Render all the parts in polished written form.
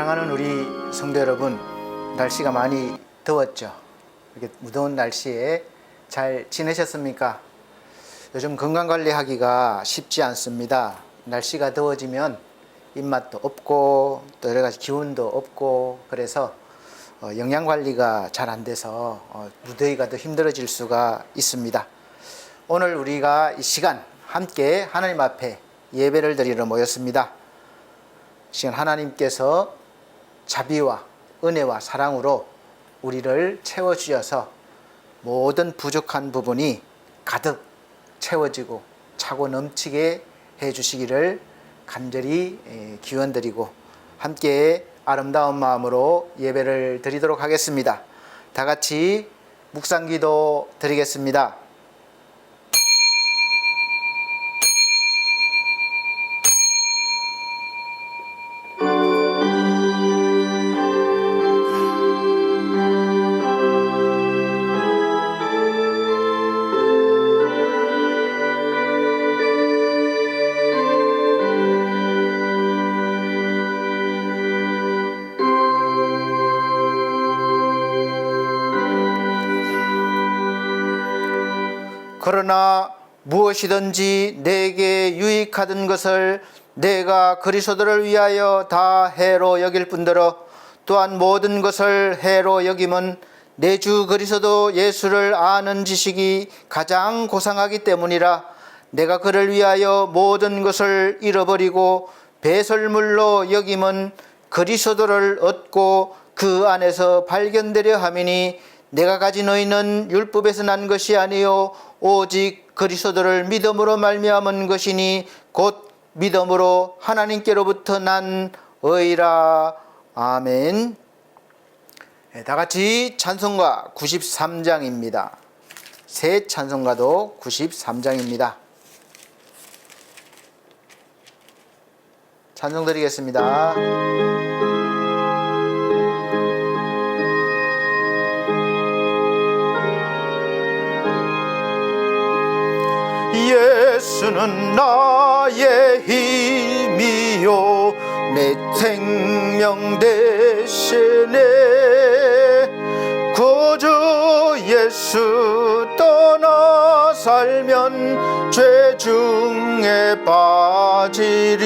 사랑하는 우리 성도 여러분, 날씨가 많이 더웠죠? 이렇게 무더운 날씨에 잘 지내셨습니까? 요즘 건강관리하기가 쉽지 않습니다. 날씨가 더워지면 입맛도 없고 또 여러 가지 기운도 없고 그래서 영양관리가 잘 안 돼서 무더위가 더 힘들어질 수가 있습니다. 오늘 우리가 이 시간 함께 하나님 앞에 예배를 드리러 모였습니다. 시간 하나님께서 자비와 은혜와 사랑으로 우리를 채워주셔서 모든 부족한 부분이 가득 채워지고 차고 넘치게 해주시기를 간절히 기원드리고 함께 아름다운 마음으로 예배를 드리도록 하겠습니다. 다 같이 묵상기도 드리겠습니다. 그러나 무엇이든지 내게 유익하던 것을 내가 그리스도를 위하여 다 해로 여길 뿐더러 또한 모든 것을 해로 여김은 내 주 그리스도 예수를 아는 지식이 가장 고상하기 때문이라. 내가 그를 위하여 모든 것을 잃어버리고 배설물로 여김은 그리스도를 얻고 그 안에서 발견되려 함이니 내가 가진 의는 율법에서 난 것이 아니요 오직 그리스도를 믿음으로 말미암은 것이니 곧 믿음으로 하나님께로부터 난 의라. 아멘. 다 같이 찬송가 93장입니다. 새 찬송가도 93장입니다. 찬송 드리겠습니다. 예수는 나의 힘이요 내 생명 대신에 구주 예수 떠나 살면 죄 중에 빠지리.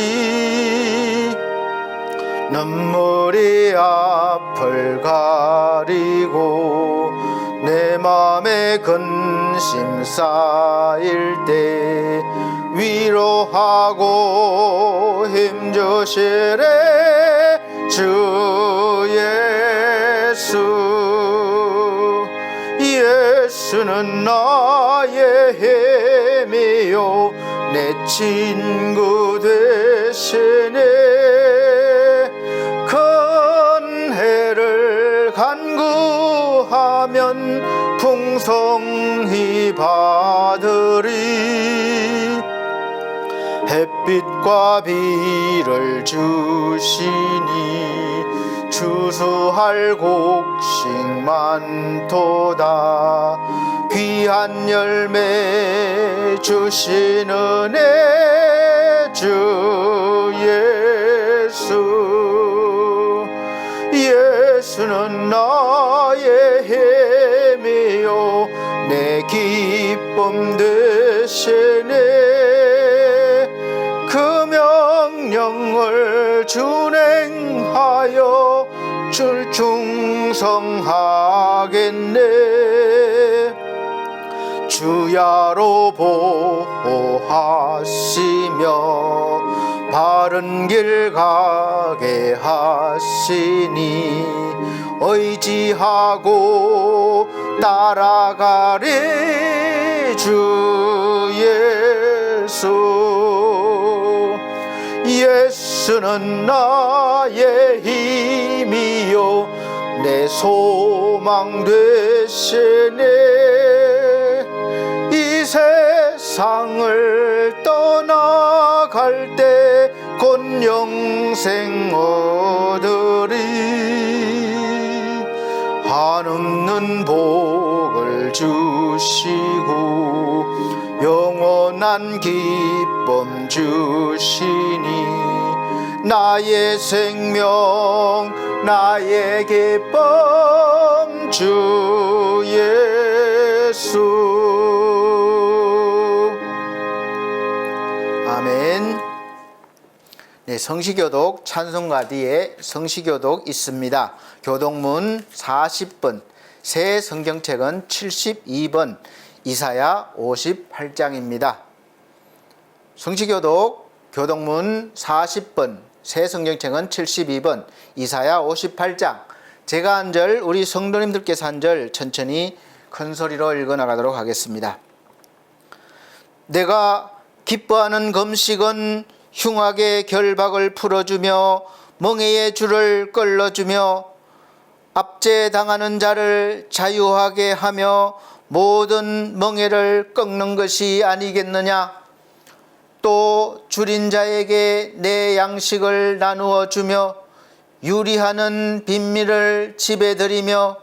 눈물이 앞을 가리고 내 맘에 근심 쌓일 때 위로하고 힘주시래 주 예수. 예수는 나의 힘이요 내 친구 되시네. 큰 해를 간구하면 풍성히 받으리. 햇빛과 비를 주시니 추수할 곡식 많도다. 귀한 열매 주시는 주 예수. 예수는 나의 힘이요 내 기쁨 되시네. 그 명령을 준행하여 줄 충성하겠네. 주야로 보호하시며 바른 길 가게 하시니 의지하고 따라가리 주 예수. 예수는 나의 힘이요 내 소망 되시네. 이 세상을 떠나갈 때 곧 영생 얻으리. 한없는 복을 주시고 영원한 기쁨 주시니 나의 생명 나의 기쁨 주 예수. 아멘. 네, 성시교독 찬송가 뒤에 성시교독 있습니다. 교독문 40번, 새 성경책은 72번, 이사야 58장입니다. 성시교독 교독문 40번, 새 성경책은 72번, 이사야 58장. 제가 한 절, 우리 성도님들께서 한 절 천천히 큰 소리로 읽어 나가도록 하겠습니다. 내가 기뻐하는 금식은 흉악의 결박을 풀어주며 멍에의 줄을 끌어주며 압제당하는 자를 자유하게 하며 모든 멍에를 꺾는 것이 아니겠느냐. 또 줄인 자에게 내 양식을 나누어 주며 유리하는 빈민을 집에 들이며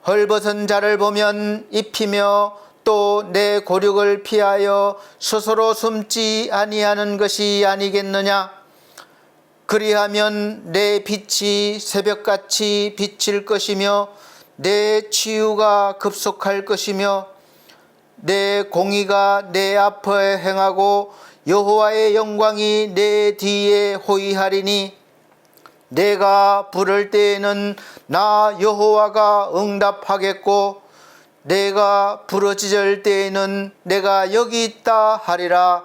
헐벗은 자를 보면 입히며 또 내 고륙을 피하여 스스로 숨지 아니하는 것이 아니겠느냐. 그리하면 내 빛이 새벽같이 비칠 것이며 내 치유가 급속할 것이며 내 공의가 내 앞에 행하고 여호와의 영광이 내 뒤에 호위하리니 내가 부를 때에는 나 여호와가 응답하겠고 내가 부르짖을 때에는 내가 여기 있다 하리라.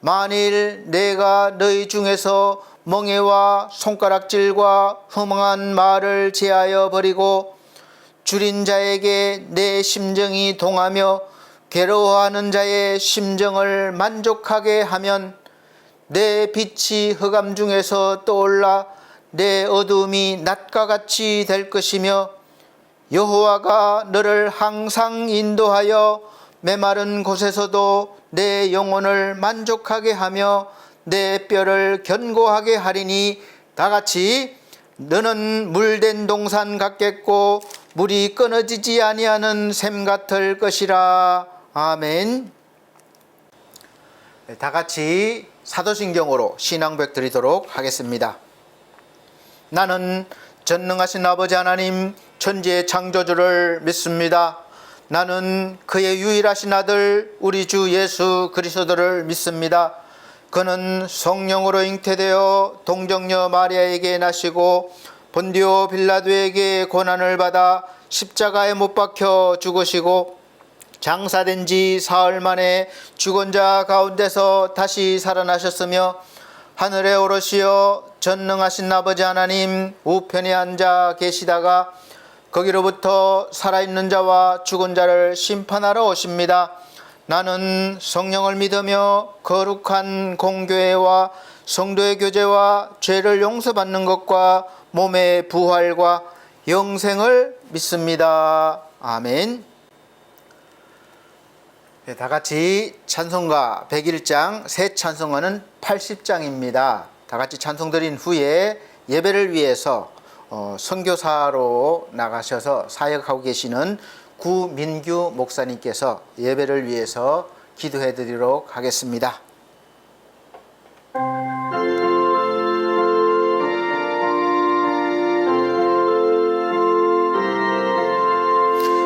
만일 내가 너희 중에서 멍에와 손가락질과 허망한 말을 제하여 버리고 줄인 자에게 내 심정이 동하며 괴로워하는 자의 심정을 만족하게 하면 내 빛이 흑암 중에서 떠올라 내 어두움이 낮과 같이 될 것이며 여호와가 너를 항상 인도하여 메마른 곳에서도 내 영혼을 만족하게 하며 내 뼈를 견고하게 하리니. 다같이 너는 물된 동산 같겠고 물이 끊어지지 아니하는 샘 같을 것이라. 아멘. 다같이 사도신경으로 신앙고백 드리도록 하겠습니다. 나는 전능하신 아버지 하나님 천지의 창조주를 믿습니다. 나는 그의 유일하신 아들 우리 주 예수 그리스도를 믿습니다. 그는 성령으로 잉태되어 동정녀 마리아에게 나시고 본디오 빌라도에게 고난을 받아 십자가에 못 박혀 죽으시고 장사된 지 사흘 만에 죽은 자 가운데서 다시 살아나셨으며 하늘에 오르시어 전능하신 아버지 하나님 우편에 앉아 계시다가 거기로부터 살아있는 자와 죽은 자를 심판하러 오십니다. 나는 성령을 믿으며 거룩한 공교회와 성도의 교제와 죄를 용서받는 것과 몸의 부활과 영생을 믿습니다. 아멘. 네, 다같이 찬송가 101장, 새 찬송가는 80장입니다. 다같이 찬송 드린 후에 예배를 위해서 선교사로 나가셔서 사역하고 계시는 구민규 목사님께서 예배를 위해서 기도해 드리도록 하겠습니다.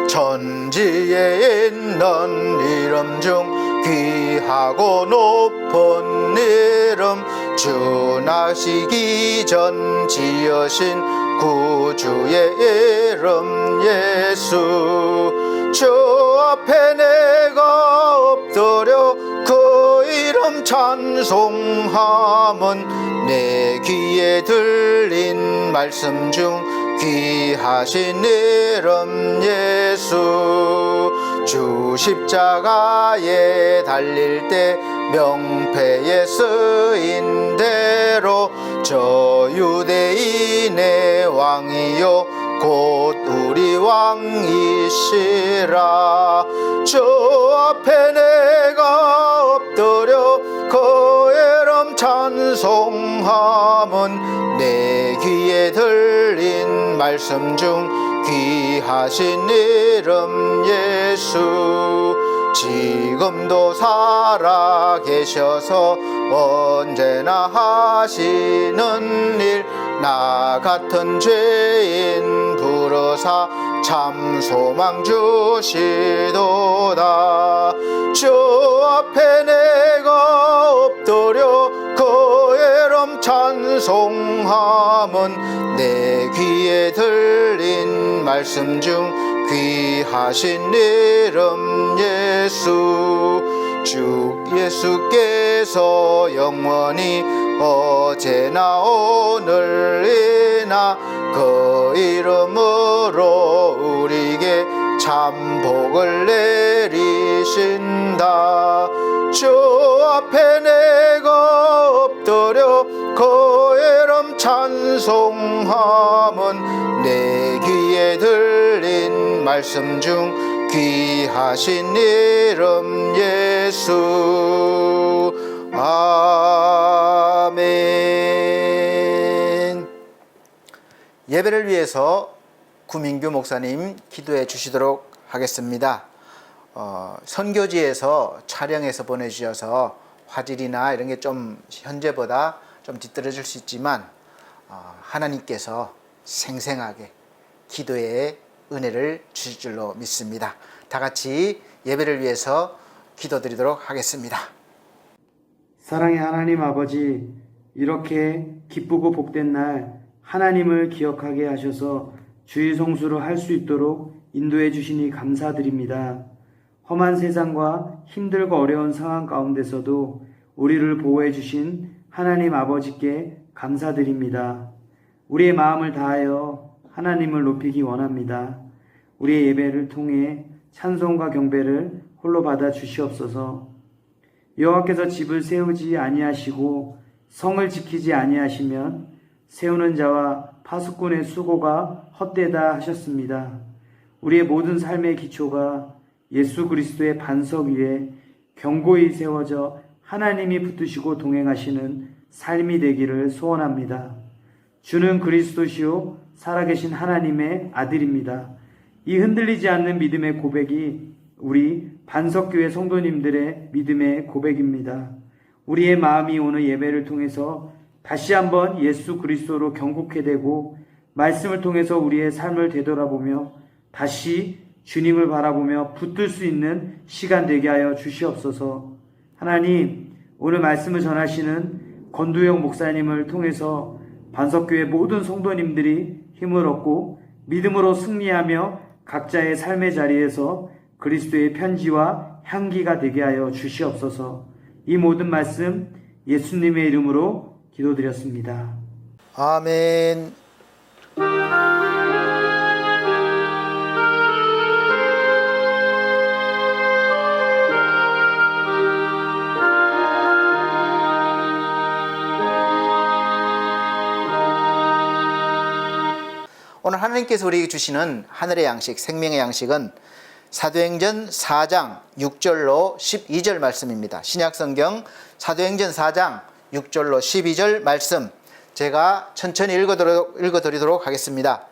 천지에 있는 이름 중 귀하고 높은 이름 주 나시기 전 지으신 구주의 이름 예수. 주 앞에 내가 엎드려 그 이름 찬송함은 내 귀에 들린 말씀 중 귀하신 이름 예수. 주 십자가에 달릴 때 명패에 쓰인 대로 저 유대인의 왕이요 곧 우리 왕이시라. 주 앞에 내가 엎드려 그 이름 찬송함은 내 귀에 들린 말씀 중 귀하신 이름 예수. 지금도 살아 계셔서 언제나 하시는 일, 나 같은 죄인 부르사 참 소망 주시도다. 주 앞에 내가 엎드려 그의 이름 찬송함은 내 귀에 들린 말씀 중 귀하신 이름 예수. 주 예수께서 영원히 어제나 오늘이나 그 이름으로 우리에게 참 복을 내리신다. 주 앞에 내가 엎드려 그 이름 찬송함은 내 귀에 들린 말씀 중 귀하신 이름 예수. 아멘. 예배를 위해서 구민규 목사님 기도해 주시도록 하겠습니다. 선교지에서 촬영해서 보내주셔서 화질이나 이런 게 좀 현재보다 좀 뒤떨어질 수 있지만 하나님께서 생생하게 기도의 은혜를 주실 줄로 믿습니다. 다 같이 예배를 위해서 기도드리도록 하겠습니다. 사랑의 하나님 아버지, 이렇게 기쁘고 복된 날 하나님을 기억하게 하셔서 주의 성수를 할 수 있도록 인도해 주시니 감사드립니다. 험한 세상과 힘들고 어려운 상황 가운데서도 우리를 보호해 주신 하나님 아버지께 감사드립니다. 우리의 마음을 다하여 하나님을 높이기 원합니다. 우리의 예배를 통해 찬송과 경배를 홀로 받아 주시옵소서. 여호와께서 집을 세우지 아니하시고 성을 지키지 아니하시면 세우는 자와 파수꾼의 수고가 헛되다 하셨습니다. 우리의 모든 삶의 기초가 예수 그리스도의 반석 위에 견고히 세워져 하나님이 붙드시고 동행하시는 삶이 되기를 소원합니다. 주는 그리스도시요 살아계신 하나님의 아들입니다. 이 흔들리지 않는 믿음의 고백이 우리 반석교회 성도님들의 믿음의 고백입니다. 우리의 마음이 오늘 예배를 통해서 다시 한번 예수 그리스도로 경고케 되고 말씀을 통해서 우리의 삶을 되돌아보며 다시 주님을 바라보며 붙들 수 있는 시간 되게 하여 주시옵소서. 하나님, 오늘 말씀을 전하시는 권두영 목사님을 통해서 반석교회 모든 성도님들이 힘을 얻고 믿음으로 승리하며 각자의 삶의 자리에서 그리스도의 편지와 향기가 되게 하여 주시옵소서. 이 모든 말씀 예수님의 이름으로 기도드렸습니다. 아멘. 오늘 하나님께서 우리에게 주시는 하늘의 양식, 생명의 양식은 사도행전 4장 6절로 12절 말씀입니다. 신약성경 사도행전 4장 6절로 12절 말씀, 제가 천천히 읽어드리도록 하겠습니다.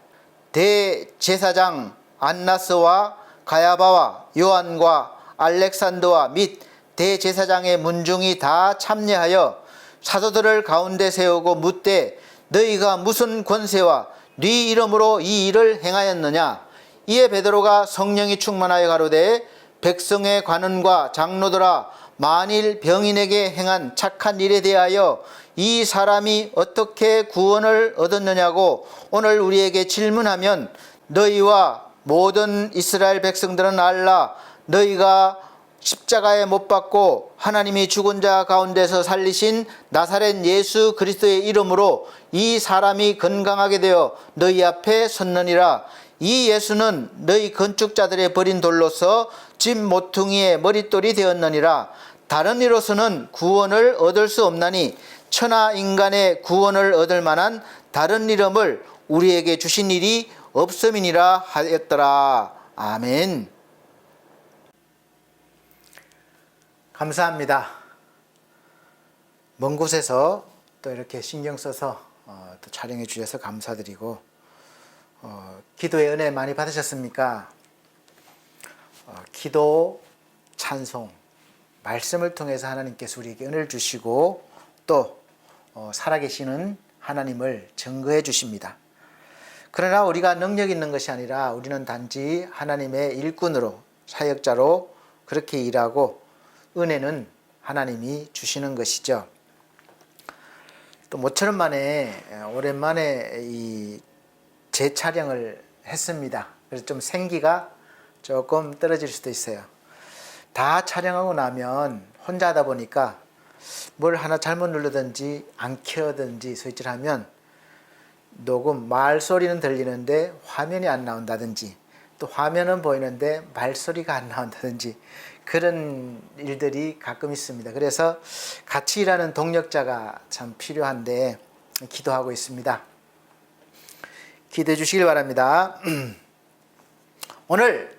대제사장 안나스와 가야바와 요한과 알렉산더와 및 대제사장의 문중이 다 참여하여 사도들을 가운데 세우고 묻되, 너희가 무슨 권세와 네 이름으로 이 일을 행하였느냐? 이에 베드로가 성령이 충만하여 가로되, 백성의 관원과 장로들아, 만일 병인에게 행한 착한 일에 대하여 이 사람이 어떻게 구원을 얻었느냐고 오늘 우리에게 질문하면, 너희와 모든 이스라엘 백성들은 알라. 너희가 십자가에 못 박고 하나님이 죽은 자 가운데서 살리신 나사렛 예수 그리스도의 이름으로 이 사람이 건강하게 되어 너희 앞에 섰느니라. 이 예수는 너희 건축자들의 버린 돌로서 집 모퉁이의 머릿돌이 되었느니라. 다른 이로서는 구원을 얻을 수 없나니 천하 인간의 구원을 얻을 만한 다른 이름을 우리에게 주신 일이 없음이니라 하였더라. 아멘. 감사합니다. 먼 곳에서 또 이렇게 신경 써서 또 촬영해 주셔서 감사드리고, 기도의 은혜 많이 받으셨습니까? 기도 찬송, 말씀을 통해서 하나님께서 우리에게 은혜를 주시고 또 살아계시는 하나님을 증거해 주십니다. 그러나 우리가 능력 있는 것이 아니라 우리는 단지 하나님의 일꾼으로, 사역자로 그렇게 일하고 은혜는 하나님이 주시는 것이죠. 또 모처럼 만에 오랜만에 이 재촬영을 했습니다. 그래서 좀 생기가 조금 떨어질 수도 있어요. 다 촬영하고 나면 혼자 하다 보니까 뭘 하나 잘못 누르든지 안 켜든지 스위치를 녹음 말소리는 들리는데 화면이 안 나온다든지 또 화면은 보이는데 말소리가 안 나온다든지 그런 일들이 가끔 있습니다. 그래서 같이 일하는 동력자가 참 필요한데 기도하고 있습니다. 기도해 주시길 바랍니다. 오늘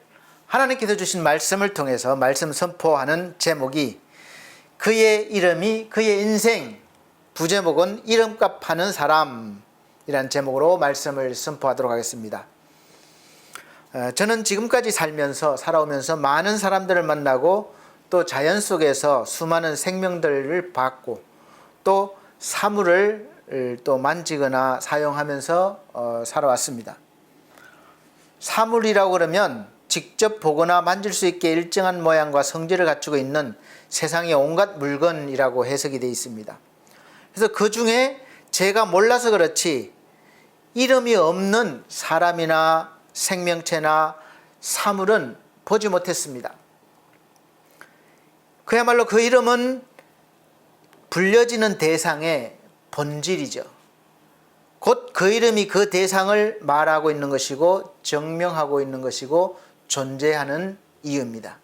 하나님께서 주신 말씀을 통해서 말씀 선포하는 제목이 그의 이름이 그의 인생, 부제목은 이름값 하는 사람이라는 제목으로 말씀을 선포하도록 하겠습니다. 저는 지금까지 살아오면서 많은 사람들을 만나고 또 자연 속에서 수많은 생명들을 봤고 또 사물을 또 만지거나 사용하면서 살아왔습니다. 사물이라고 그러면 직접 보거나 만질 수 있게 일정한 모양과 성질을 갖추고 있는 세상의 온갖 물건이라고 해석이 되어 있습니다. 그래서 그 중에 제가 몰라서 그렇지 이름이 없는 사람이나 생명체나 사물은 보지 못했습니다. 그야말로 그 이름은 불려지는 대상의 본질이죠. 곧 그 이름이 그 대상을 말하고 있는 것이고 증명하고 있는 것이고 존재하는 이유입니다.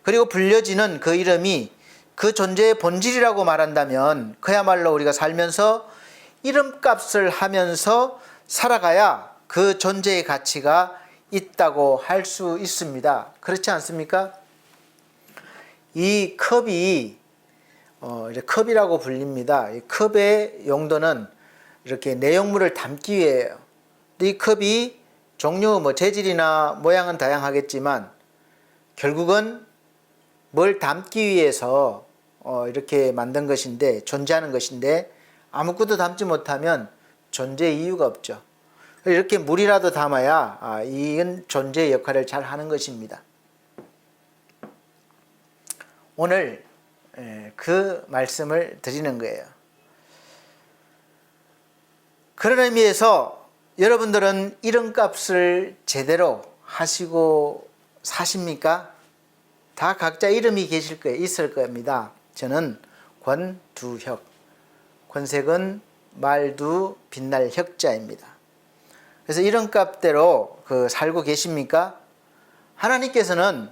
그리고 불려지는 그 이름이 그 존재의 본질이라고 말한다면 그야말로 우리가 살면서 이름값을 하면서 살아가야 그 존재의 가치가 있다고 할 수 있습니다. 그렇지 않습니까? 이 컵이 컵이라고 불립니다. 이 컵의 용도는 이렇게 내용물을 담기 위해요. 이 컵이 종류 재질이나 모양은 다양하겠지만 결국은 뭘 담기 위해서 이렇게 만든 것인데 존재하는 것인데 아무것도 담지 못하면 존재 이유가 없죠. 이렇게 물이라도 담아야 이건 존재의 역할을 잘 하는 것입니다. 오늘 그 말씀을 드리는 거예요. 그런 의미에서 여러분들은 이름값을 제대로 하시고 사십니까? 다 각자 이름이 계실 거예요. 있을 겁니다. 저는 권두혁, 권색은 말두 빛날 혁자입니다. 그래서 이름값대로 살고 계십니까? 하나님께서는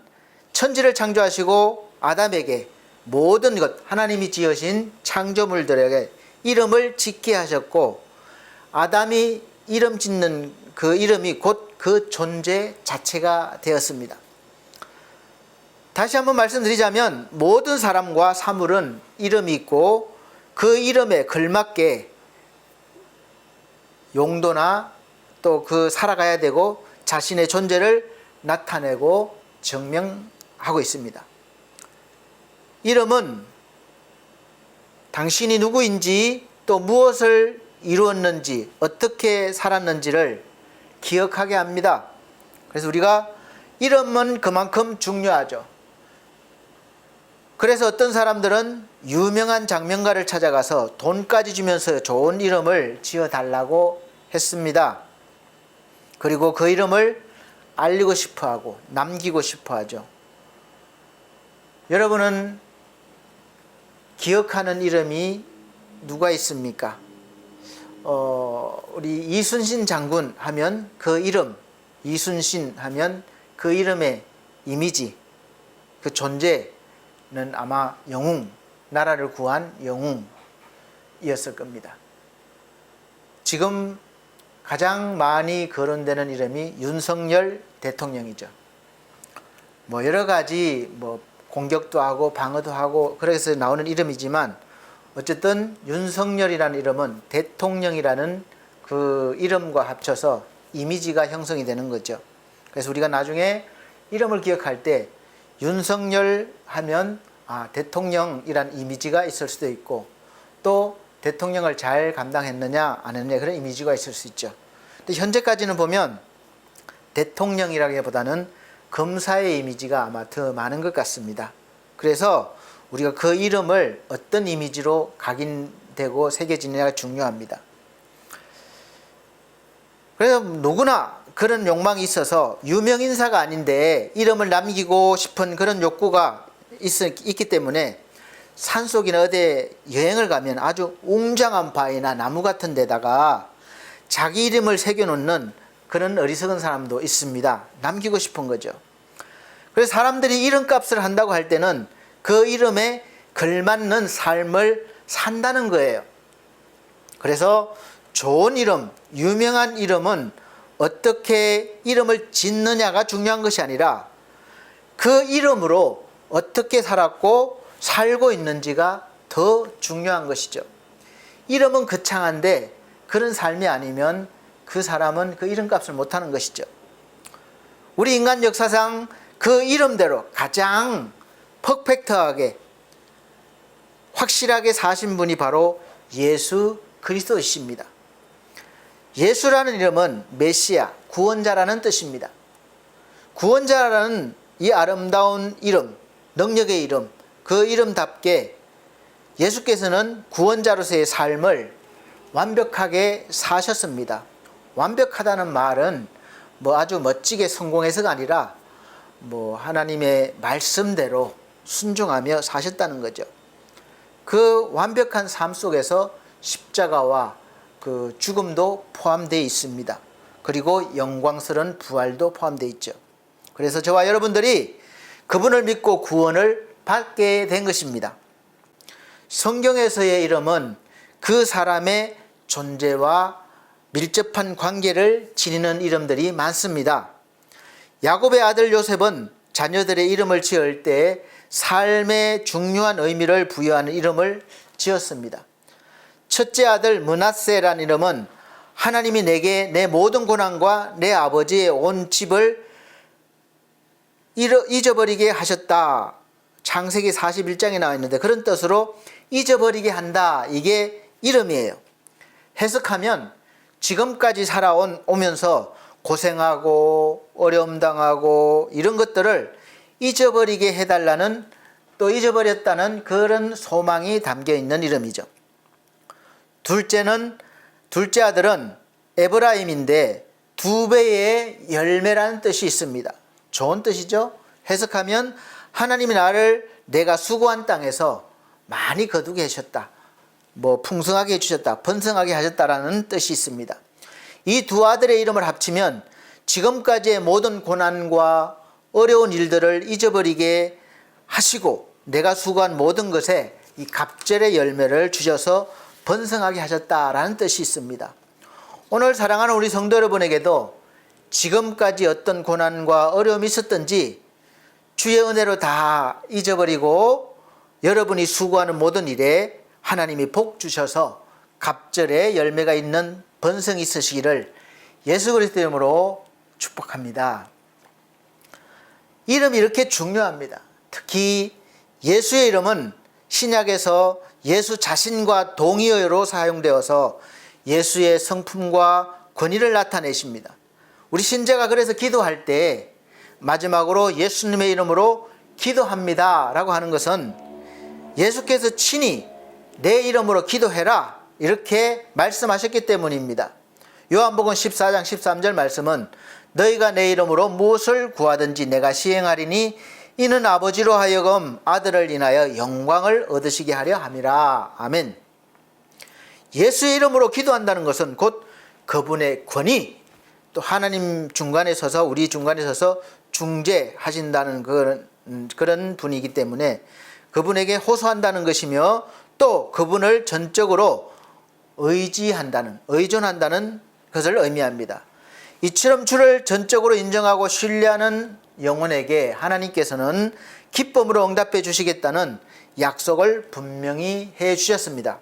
천지를 창조하시고 아담에게 모든 것 하나님이 지으신 창조물들에게 이름을 짓게 하셨고 아담이 이름 짓는 그 이름이 곧 그 존재 자체가 되었습니다. 다시 한번 말씀드리자면 모든 사람과 사물은 이름이 있고 그 이름에 걸맞게 용도나 또 살아가야 되고 자신의 존재를 나타내고 증명하고 있습니다. 이름은 당신이 누구인지 또 무엇을 이루었는지 어떻게 살았는지를 기억하게 합니다. 그래서 우리가 이름은 그만큼 중요하죠. 그래서 어떤 사람들은 유명한 장명가를 찾아가서 돈까지 주면서 좋은 이름을 지어달라고 했습니다. 그리고 그 이름을 알리고 싶어하고 남기고 싶어하죠. 여러분은 기억하는 이름이 누가 있습니까? 우리 이순신 장군 하면 그 이름, 이순신 하면 그 이름의 이미지, 그 존재는 아마 영웅, 나라를 구한 영웅이었을 겁니다. 지금 가장 많이 거론되는 이름이 윤석열 대통령이죠. 여러 가지 공격도 하고 방어도 하고 그래서 나오는 이름이지만 어쨌든 윤석열이라는 이름은 대통령이라는 그 이름과 합쳐서 이미지가 형성이 되는 거죠. 그래서 우리가 나중에 이름을 기억할 때 윤석열 하면 대통령이란 이미지가 있을 수도 있고 또 대통령을 잘 감당했느냐 안 했느냐 그런 이미지가 있을 수 있죠. 근데 현재까지는 보면 대통령이라기보다는 검사의 이미지가 아마 더 많은 것 같습니다. 그래서 우리가 그 이름을 어떤 이미지로 각인되고 새겨지느냐가 중요합니다. 그래서 누구나 그런 욕망이 있어서 유명 인사가 아닌데 이름을 남기고 싶은 그런 욕구가 있기 때문에 산속이나 어디 여행을 가면 아주 웅장한 바위나 나무 같은 데다가 자기 이름을 새겨놓는 그런 어리석은 사람도 있습니다. 남기고 싶은 거죠. 그래서 사람들이 이름값을 한다고 할 때는 그 이름에 걸맞는 삶을 산다는 거예요. 그래서 좋은 이름, 유명한 이름은 어떻게 이름을 짓느냐가 중요한 것이 아니라 그 이름으로 어떻게 살았고 살고 있는지가 더 중요한 것이죠. 이름은 거창한데 그런 삶이 아니면 그 사람은 그 이름값을 못하는 것이죠. 우리 인간 역사상 그 이름대로 가장 퍼펙트하게 확실하게 사신 분이 바로 예수 그리스도이십니다. 예수라는 이름은 메시아, 구원자라는 뜻입니다. 구원자라는 이 아름다운 이름, 능력의 이름, 그 이름답게 예수께서는 구원자로서의 삶을 완벽하게 사셨습니다. 완벽하다는 말은 아주 멋지게 성공해서가 아니라 하나님의 말씀대로 순종하며 사셨다는 거죠. 그 완벽한 삶 속에서 십자가와 그 죽음도 포함되어 있습니다. 그리고 영광스러운 부활도 포함되어 있죠. 그래서 저와 여러분들이 그분을 믿고 구원을 받게 된 것입니다. 성경에서의 이름은 그 사람의 존재와 밀접한 관계를 지니는 이름들이 많습니다. 야곱의 아들 요셉은 자녀들의 이름을 지을 때 삶의 중요한 의미를 부여하는 이름을 지었습니다. 첫째 아들 므낫세라는 이름은 하나님이 내게 내 모든 고난과 내 아버지의 온 집을 잊어버리게 하셨다. 창세기 41장에 나와 있는데 그런 뜻으로 잊어버리게 한다. 이게 이름이에요. 해석하면 지금까지 살아오면서 고생하고 어려움 당하고 이런 것들을 잊어버리게 해달라는 또 잊어버렸다는 그런 소망이 담겨 있는 이름이죠. 둘째 아들은 에브라임인데 2배의 열매라는 뜻이 있습니다. 좋은 뜻이죠. 해석하면 하나님이 나를 내가 수고한 땅에서 많이 거두게 하셨다. 풍성하게 해주셨다. 번성하게 하셨다라는 뜻이 있습니다. 이 두 아들의 이름을 합치면 지금까지의 모든 고난과 어려운 일들을 잊어버리게 하시고 내가 수고한 모든 것에 이 갑절의 열매를 주셔서 번성하게 하셨다라는 뜻이 있습니다. 오늘 사랑하는 우리 성도 여러분에게도 지금까지 어떤 고난과 어려움이 있었든지 주의 은혜로 다 잊어버리고 여러분이 수고하는 모든 일에 하나님이 복 주셔서 갑절의 열매가 있는 번성이 있으시기를 예수 그리스도 이름으로 축복합니다. 이름이 이렇게 중요합니다. 특히 예수의 이름은 신약에서 예수 자신과 동의어로 사용되어서 예수의 성품과 권위를 나타내십니다. 우리 신자가 그래서 기도할 때 마지막으로 예수님의 이름으로 기도합니다 라고 하는 것은 예수께서 친히 내 이름으로 기도해라 이렇게 말씀하셨기 때문입니다. 요한복음 14장 13절 말씀은 너희가 내 이름으로 무엇을 구하든지 내가 시행하리니 이는 아버지로 하여금 아들을 인하여 영광을 얻으시게 하려 함이라. 아멘. 예수의 이름으로 기도한다는 것은 곧 그분의 권위 또 하나님 중간에 서서 우리 중간에 서서 중재하신다는 그런 분이기 때문에 그분에게 호소한다는 것이며 또 그분을 전적으로 의존한다는 것을 의미합니다. 이처럼 주를 전적으로 인정하고 신뢰하는 영혼에게 하나님께서는 기쁨으로 응답해 주시겠다는 약속을 분명히 해 주셨습니다.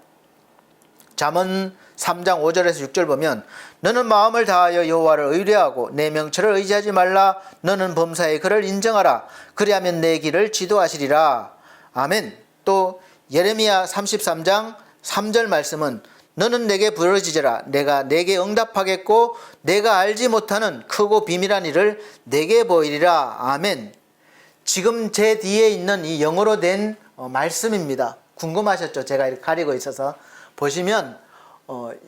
잠언 3장 5절에서 6절 보면 너는 마음을 다하여 여호와를 의뢰하고 내 명철을 의지하지 말라. 너는 범사에 그를 인정하라. 그리하면 내 길을 지도하시리라. 아멘. 또 예레미야 33장 3절 말씀은 너는 내게 부르짖으라. 내가 내게 응답하겠고 내가 알지 못하는 크고 비밀한 일을 내게 보이리라. 아멘. 지금 제 뒤에 있는 이 영어로 된 말씀입니다. 궁금하셨죠? 제가 이렇게 가리고 있어서 보시면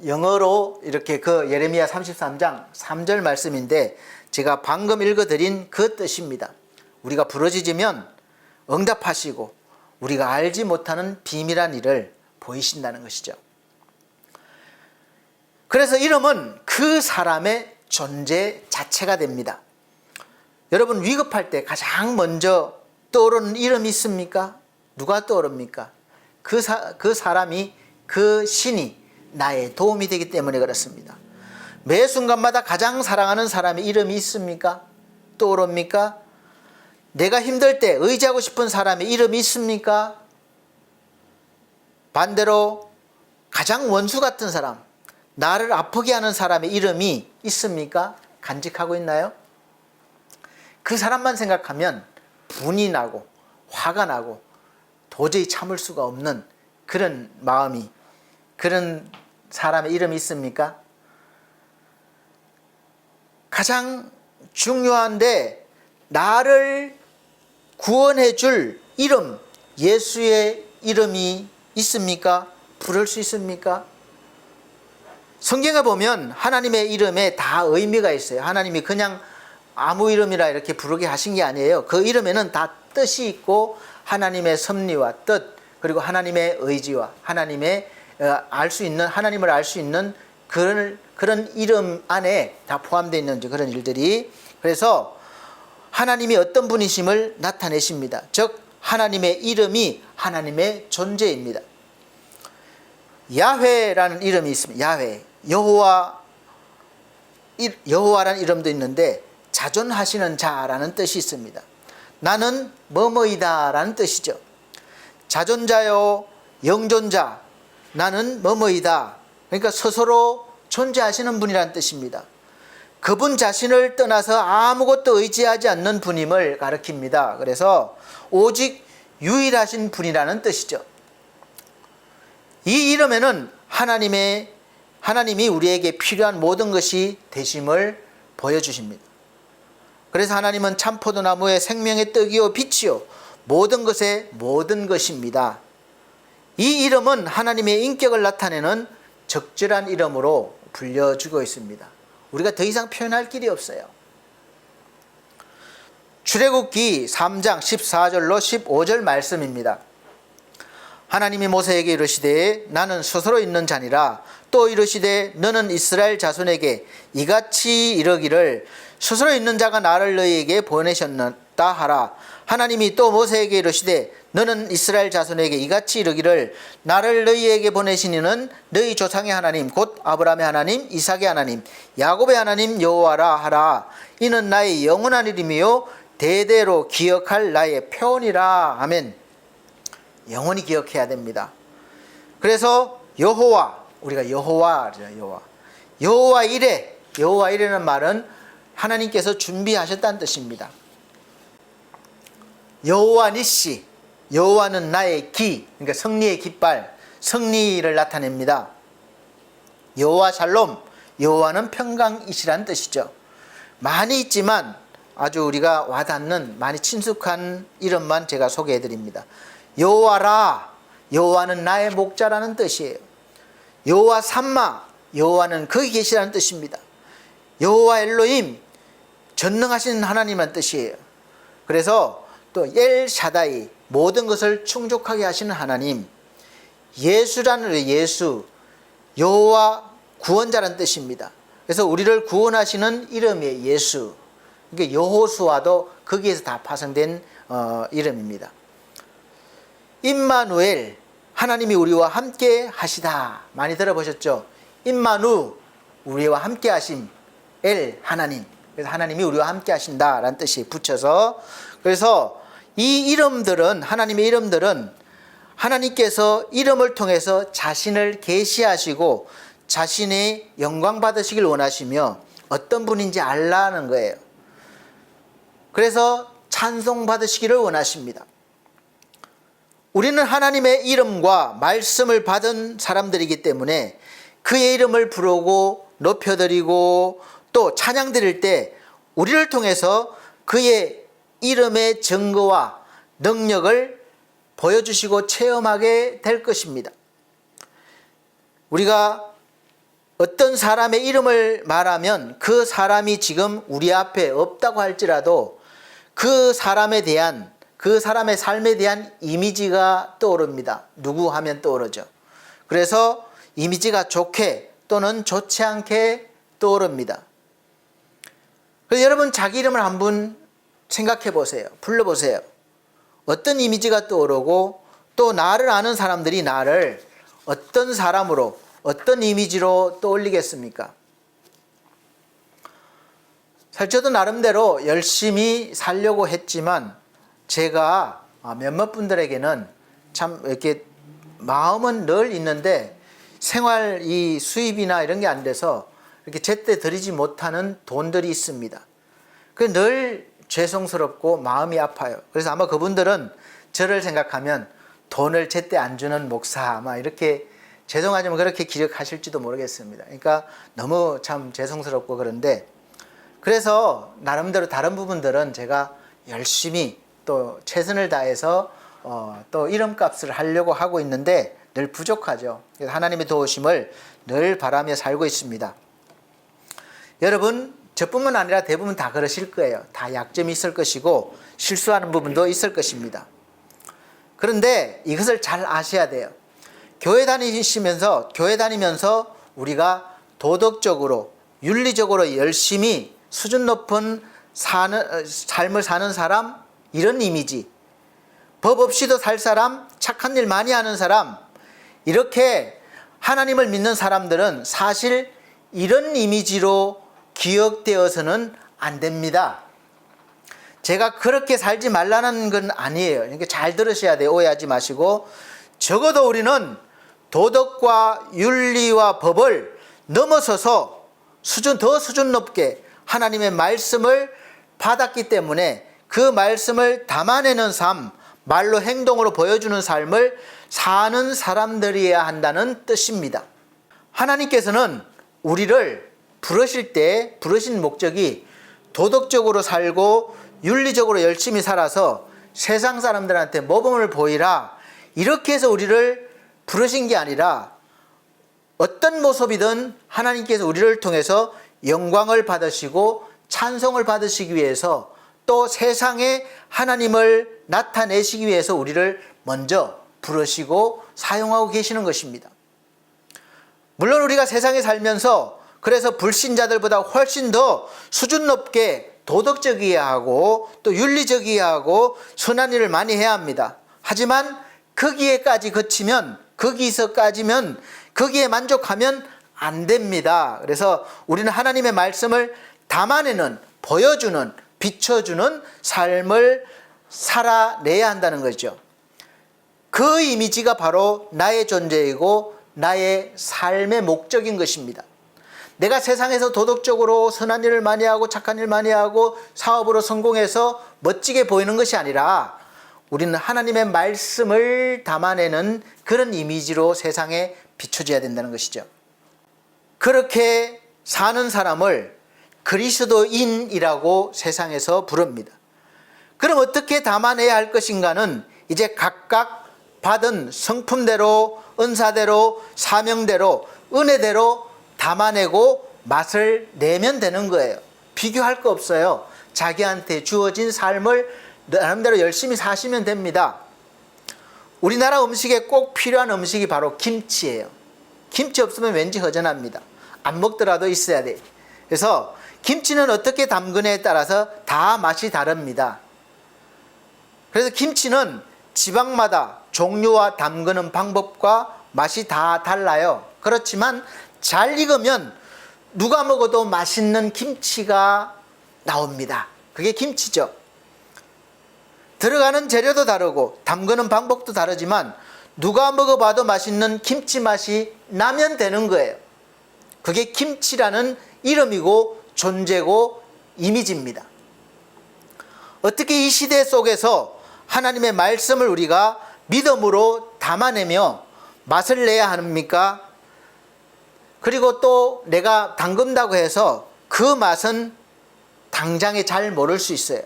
영어로 이렇게 그 예레미야 33장 3절 말씀인데 제가 방금 읽어드린 그 뜻입니다. 우리가 부르짖으면 응답하시고 우리가 알지 못하는 비밀한 일을 보이신다는 것이죠. 그래서 이름은 그 사람의 존재 자체가 됩니다. 여러분 위급할 때 가장 먼저 떠오르는 이름이 있습니까? 누가 떠오릅니까? 그 사람이, 그 신이 나의 도움이 되기 때문에 그렇습니다. 매 순간마다 가장 사랑하는 사람의 이름이 있습니까? 떠오릅니까? 내가 힘들 때 의지하고 싶은 사람의 이름이 있습니까? 반대로 가장 원수 같은 사람, 나를 아프게 하는 사람의 이름이 있습니까? 간직하고 있나요? 그 사람만 생각하면 분이 나고 화가 나고 도저히 참을 수가 없는 그런 마음이, 그런 사람의 이름이 있습니까? 가장 중요한데 나를 구원해 줄 이름, 예수의 이름이 있습니까? 부를 수 있습니까? 성경에 보면 하나님의 이름에 다 의미가 있어요. 하나님이 그냥 아무 이름이라 이렇게 부르게 하신 게 아니에요. 그 이름에는 다 뜻이 있고 하나님의 섭리와 뜻, 그리고 하나님의 의지와 하나님의 하나님을 알 수 있는 그런 이름 안에 다 포함되어 있는 그런 일들이, 그래서 하나님이 어떤 분이심을 나타내십니다. 즉 하나님의 이름이 하나님의 존재입니다. 야훼라는 이름이 있습니다. 야훼, 여호와라는 이름도 있는데 자존하시는 자라는 뜻이 있습니다. 나는 뭐뭐이다 라는 뜻이죠. 자존자요 영존자, 나는 뭐뭐이다, 그러니까 스스로 존재하시는 분이라는 뜻입니다. 그분 자신을 떠나서 아무것도 의지하지 않는 분임을 가리킵니다. 그래서 오직 유일하신 분이라는 뜻이죠. 이 이름에는 하나님이 우리에게 필요한 모든 것이 되심을 보여주십니다. 그래서 하나님은 참포도나무의 생명의 떡이요 빛이요 모든 것의 모든 것입니다. 이 이름은 하나님의 인격을 나타내는 적절한 이름으로 불려주고 있습니다. 우리가 더 이상 표현할 길이 없어요. 출애굽기 3장 14절로 15절 말씀입니다. 하나님이 모세에게 이르시되 나는 스스로 있는 자니라. 또 이르시되 너는 이스라엘 자손에게 이같이 이르기를 스스로 있는 자가 나를 너희에게 보내셨다 하라. 하나님이 또 모세에게 이르시되 너는 이스라엘 자손에게 이같이 이르기를 나를 너희에게 보내신 이는 너희 조상의 하나님 곧 아브라함의 하나님 이삭의 하나님 야곱의 하나님 여호와라 하라. 이는 나의 영원한 이름이요 대대로 기억할 나의 표언이라. 아멘. 영원히 기억해야 됩니다. 그래서 여호와, 우리가 여호와죠. 여호와 이레, 여호와 이레는 말은 하나님께서 준비하셨다는 뜻입니다. 여호와 니시, 여호와는 나의 기, 그러니까 승리의 깃발, 승리를 나타냅니다. 여호와 샬롬, 여호와는 평강이시라는 뜻이죠. 많이 있지만 아주 우리가 와닿는 많이 친숙한 이름만 제가 소개해 드립니다. 여호와라, 여호와는 나의 목자라는 뜻이에요. 여호와 삼마, 여호와는 거기 계시라는 뜻입니다. 여호와 엘로힘, 전능하신 하나님이라는 뜻이에요. 그래서 또 엘샤다이, 모든 것을 충족하게 하시는 하나님, 예수라는 예수, 여호와 구원자라는 뜻입니다. 그래서 우리를 구원하시는 이름이 예수, 그러니까 여호수아도 거기에서 다 파생된 이름입니다. 임마누엘, 하나님이 우리와 함께 하시다, 많이 들어보셨죠? 임마누, 우리와 함께 하심, 엘, 하나님, 그래서 하나님이 우리와 함께 하신다라는 뜻이 붙여서, 그래서 이 이름들은, 하나님의 이름들은 하나님께서 이름을 통해서 자신을 계시하시고 자신의 영광 받으시길 원하시며 어떤 분인지 알라는 거예요. 그래서 찬송 받으시기를 원하십니다. 우리는 하나님의 이름과 말씀을 받은 사람들이기 때문에 그의 이름을 부르고 높여드리고 또 찬양 드릴 때 우리를 통해서 그의 이름의 증거와 능력을 보여주시고 체험하게 될 것입니다. 우리가 어떤 사람의 이름을 말하면 그 사람이 지금 우리 앞에 없다고 할지라도 그 사람에 대한, 그 사람의 삶에 대한 이미지가 떠오릅니다. 누구 하면 떠오르죠. 그래서 이미지가 좋게 또는 좋지 않게 떠오릅니다. 그래서 여러분 자기 이름을 한번 생각해 보세요. 불러보세요. 어떤 이미지가 떠오르고 또 나를 아는 사람들이 나를 어떤 사람으로 어떤 이미지로 떠올리겠습니까? 사실 저도 나름대로 열심히 살려고 했지만 제가 몇몇 분들에게는 참 이렇게 마음은 늘 있는데 생활 이 수입이나 이런 게 안 돼서 이렇게 제때 드리지 못하는 돈들이 있습니다. 그 늘 죄송스럽고 마음이 아파요. 그래서 아마 그분들은 저를 생각하면 돈을 제때 안 주는 목사 아마 이렇게 죄송하지만 그렇게 기억하실지도 모르겠습니다. 그러니까 너무 참 죄송스럽고 그런데 그래서 나름대로 다른 부분들은 제가 열심히 또 최선을 다해서 또 이름값을 하려고 하고 있는데 늘 부족하죠. 그래서 하나님의 도우심을 늘 바라며 살고 있습니다. 여러분 저뿐만 아니라 대부분 다 그러실 거예요. 다 약점이 있을 것이고 실수하는 부분도 있을 것입니다. 그런데 이것을 잘 아셔야 돼요. 교회 다니면서 우리가 도덕적으로 윤리적으로 열심히 수준 높은 삶을 사는 사람, 이런 이미지, 법 없이도 살 사람, 착한 일 많이 하는 사람, 이렇게 하나님을 믿는 사람들은 사실 이런 이미지로 기억되어서는 안 됩니다. 제가 그렇게 살지 말라는 건 아니에요. 그러니까 잘 들으셔야 돼요. 오해하지 마시고. 적어도 우리는 도덕과 윤리와 법을 넘어서서 더 수준 높게 하나님의 말씀을 받았기 때문에 그 말씀을 담아내는 삶, 말로 행동으로 보여주는 삶을 사는 사람들이어야 한다는 뜻입니다. 하나님께서는 우리를 부르신 목적이 도덕적으로 살고 윤리적으로 열심히 살아서 세상 사람들한테 모범을 보이라 이렇게 해서 우리를 부르신 게 아니라 어떤 모습이든 하나님께서 우리를 통해서 영광을 받으시고 찬송을 받으시기 위해서 또 세상에 하나님을 나타내시기 위해서 우리를 먼저 부르시고 사용하고 계시는 것입니다. 물론 우리가 세상에 살면서 그래서 불신자들보다 훨씬 더 수준 높게 도덕적이어야 하고 또 윤리적이어야 하고 선한 일을 많이 해야 합니다. 하지만 거기에까지 그치면 거기에 만족하면 안 됩니다. 그래서 우리는 하나님의 말씀을 담아내는, 보여주는, 비춰주는 삶을 살아내야 한다는 거죠. 그 이미지가 바로 나의 존재이고 나의 삶의 목적인 것입니다. 내가 세상에서 도덕적으로 선한 일을 많이 하고 착한 일 많이 하고 사업으로 성공해서 멋지게 보이는 것이 아니라 우리는 하나님의 말씀을 담아내는 그런 이미지로 세상에 비춰져야 된다는 것이죠. 그렇게 사는 사람을 그리스도인이라고 세상에서 부릅니다. 그럼 어떻게 담아내야 할 것인가는 이제 각각 받은 성품대로, 은사대로, 사명대로, 은혜대로 담아내고 맛을 내면 되는 거예요. 비교할 거 없어요. 자기한테 주어진 삶을 나름대로 열심히 사시면 됩니다. 우리나라 음식에 꼭 필요한 음식이 바로 김치예요. 김치 없으면 왠지 허전합니다. 안 먹더라도 있어야 돼. 그래서 김치는 어떻게 담그냐에 따라서 다 맛이 다릅니다. 그래서 김치는 지방마다 종류와 담그는 방법과 맛이 다 달라요. 그렇지만 잘 익으면 누가 먹어도 맛있는 김치가 나옵니다. 그게 김치죠. 들어가는 재료도 다르고 담그는 방법도 다르지만 누가 먹어봐도 맛있는 김치 맛이 나면 되는 거예요. 그게 김치라는 이름이고 존재고 이미지입니다. 어떻게 이 시대 속에서 하나님의 말씀을 우리가 믿음으로 담아내며 맛을 내야 합니까? 그리고 또 내가 담근다고 해서 그 맛은 당장에 잘 모를 수 있어요.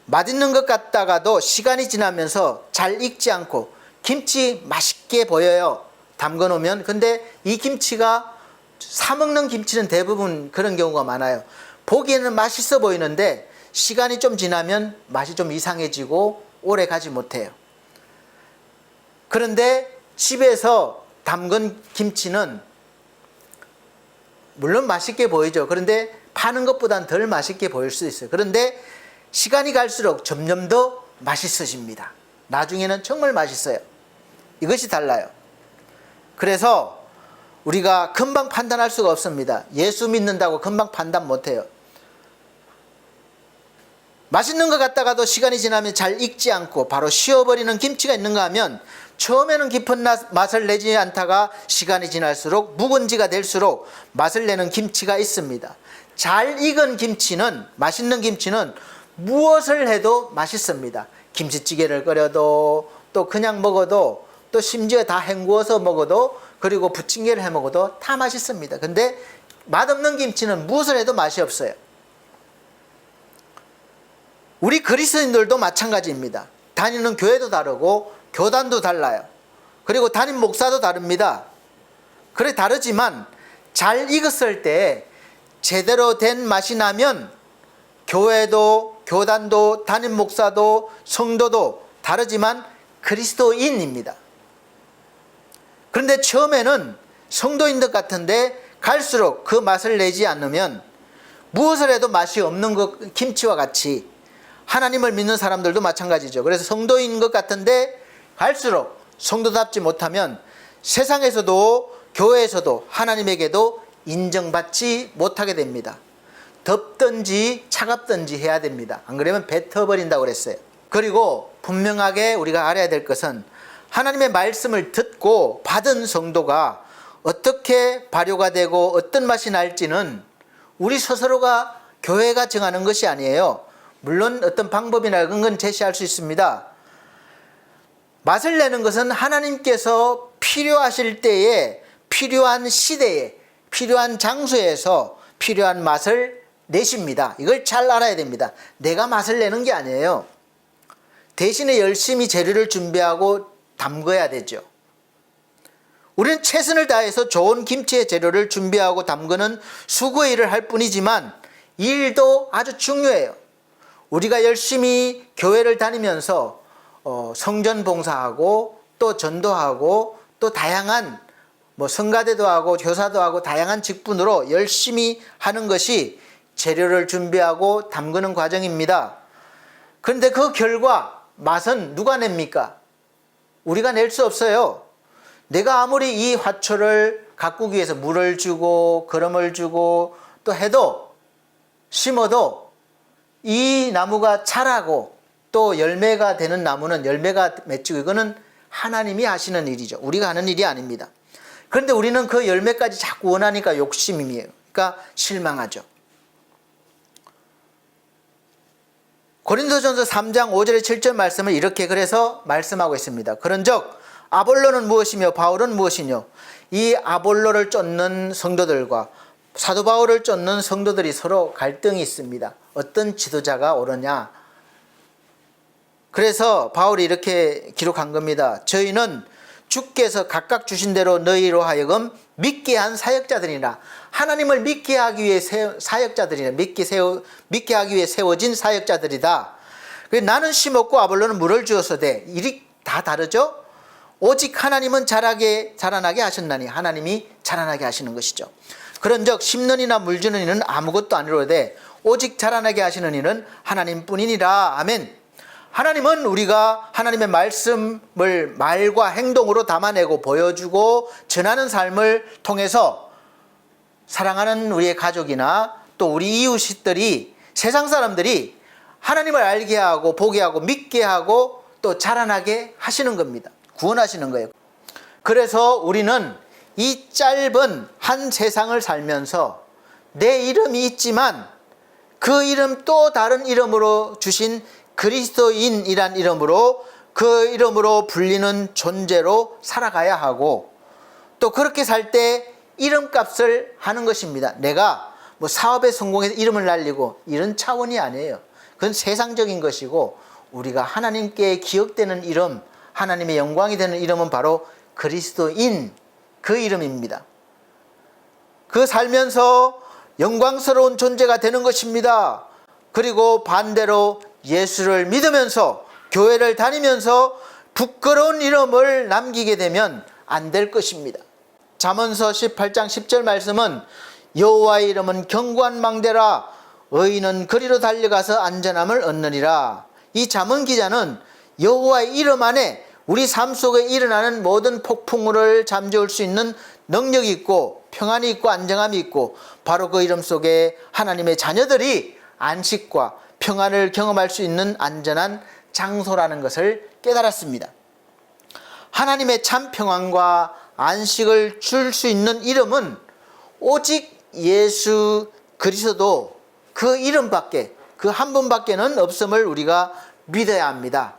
맛있는 것 같다가도 시간이 지나면서 잘 익지 않고 김치 맛있게 보여요. 담궈 놓으면. 근데 이 김치가 사 먹는 김치는 대부분 그런 경우가 많아요. 보기에는 맛있어 보이는데 시간이 좀 지나면 맛이 좀 이상해지고 오래 가지 못해요. 그런데 집에서 담근 김치는 물론 맛있게 보이죠. 그런데 파는 것보단 덜 맛있게 보일 수 있어요. 그런데 시간이 갈수록 점점 더 맛있어집니다. 나중에는 정말 맛있어요. 이것이 달라요. 그래서 우리가 금방 판단할 수가 없습니다. 예수 믿는다고 금방 판단 못해요. 맛있는 것 같다가도 시간이 지나면 잘 익지 않고 바로 쉬어버리는 김치가 있는가 하면 처음에는 깊은 맛을 내지 않다가 시간이 지날수록 묵은지가 될수록 맛을 내는 김치가 있습니다. 잘 익은 김치는, 맛있는 김치는 무엇을 해도 맛있습니다. 김치찌개를 끓여도 또 그냥 먹어도 또 심지어 다 헹구어서 먹어도 그리고 부침개를 해 먹어도 다 맛있습니다. 근데 맛없는 김치는 무엇을 해도 맛이 없어요. 우리 그리스도인들도 마찬가지입니다. 다니는 교회도 다르고 교단도 달라요. 그리고 담임 목사도 다릅니다. 그래 다르지만 잘 익었을 때 제대로 된 맛이 나면 교회도 교단도 담임 목사도 성도도 다르지만 그리스도인입니다. 그런데 처음에는 성도인 것 같은데 갈수록 그 맛을 내지 않으면 무엇을 해도 맛이 없는 것, 김치와 같이 하나님을 믿는 사람들도 마찬가지죠. 그래서 성도인 것 같은데 갈수록 성도답지 못하면 세상에서도 교회에서도 하나님에게도 인정받지 못하게 됩니다. 덥든지 차갑든지 해야 됩니다. 안 그러면 뱉어버린다고 그랬어요. 그리고 분명하게 우리가 알아야 될 것은 하나님의 말씀을 듣고 받은 성도가 어떻게 발효가 되고 어떤 맛이 날지는 우리 스스로가 교회가 정하는 것이 아니에요. 물론 어떤 방법이나 그런 건 제시할 수 있습니다. 맛을 내는 것은 하나님께서 필요하실 때에 필요한 시대에 필요한 장소에서 필요한 맛을 내십니다. 이걸 잘 알아야 됩니다. 내가 맛을 내는 게 아니에요. 대신에 열심히 재료를 준비하고 담궈야 되죠. 우리는 최선을 다해서 좋은 김치의 재료를 준비하고 담그는 수고의 일을 할 뿐이지만 이 일도 아주 중요해요. 우리가 열심히 교회를 다니면서 성전 봉사하고 또 전도하고 또 다양한 성가대도 하고 교사도 하고 다양한 직분으로 열심히 하는 것이 재료를 준비하고 담그는 과정입니다. 그런데 그 결과 맛은 누가 냅니까? 우리가 낼 수 없어요. 내가 아무리 이 화초를 가꾸기 위해서 물을 주고 거름을 주고 또 해도 심어도 이 나무가 자라고 또 열매가 되는 나무는 열매가 맺히고 이거는 하나님이 하시는 일이죠. 우리가 하는 일이 아닙니다. 그런데 우리는 그 열매까지 자꾸 원하니까 욕심이에요. 그러니까 실망하죠. 고린도전서 3장 5절에 7절 말씀을 이렇게 그래서 말씀하고 있습니다. 그런즉 아볼로는 무엇이며 바울은 무엇이뇨? 이 아볼로를 쫓는 성도들과 사도 바울을 쫓는 성도들이 서로 갈등이 있습니다. 어떤 지도자가 옳으냐? 그래서 바울이 이렇게 기록한 겁니다. 저희는 주께서 각각 주신 대로 너희로 하여금 믿게 한 사역자들이라. 하나님을 믿게 하기 위해 사역자들이라. 믿게 하기 위해 세워진 사역자들이다. 나는 심었고 아볼로는 물을 주어서 돼. 일이 다 다르죠? 오직 하나님은 자라나게 하셨나니 하나님이 자라나게 하시는 것이죠. 그런즉 심는 이나 물 주는 이는 아무것도 아니로되 오직 자라나게 하시는 이는 하나님뿐이니라. 아멘. 하나님은 우리가 하나님의 말씀을 말과 행동으로 담아내고 보여주고 전하는 삶을 통해서 사랑하는 우리의 가족이나 또 우리 이웃들이 세상 사람들이 하나님을 알게 하고 보게 하고 믿게 하고 또 자라나게 하시는 겁니다. 구원하시는 거예요. 그래서 우리는 이 짧은 한 세상을 살면서 내 이름이 있지만 그 이름 또 다른 이름으로 주신 그리스도인이란 이름으로 그 이름으로 불리는 존재로 살아가야 하고, 또 그렇게 살 때 이름값을 하는 것입니다. 내가 뭐 사업에 성공해서 이름을 날리고 이런 차원이 아니에요. 그건 세상적인 것이고, 우리가 하나님께 기억되는 이름, 하나님의 영광이 되는 이름은 바로 그리스도인, 그 이름입니다. 그 살면서 영광스러운 존재가 되는 것입니다. 그리고 반대로 예수를 믿으면서 교회를 다니면서 부끄러운 이름을 남기게 되면 안 될 것입니다. 잠언서 18장 10절 말씀은 여호와의 이름은 견고한 망대라, 의인은 그리로 달려가서 안전함을 얻느니라. 이 잠언 기자는 여호와의 이름 안에 우리 삶 속에 일어나는 모든 폭풍우를 잠재울 수 있는 능력이 있고 평안이 있고 안정함이 있고, 바로 그 이름 속에 하나님의 자녀들이 안식과 평안을 경험할 수 있는 안전한 장소라는 것을 깨달았습니다. 하나님의 참 평안과 안식을 줄 수 있는 이름은 오직 예수 그리스도, 그 이름밖에, 그 한 분밖에는 없음을 우리가 믿어야 합니다.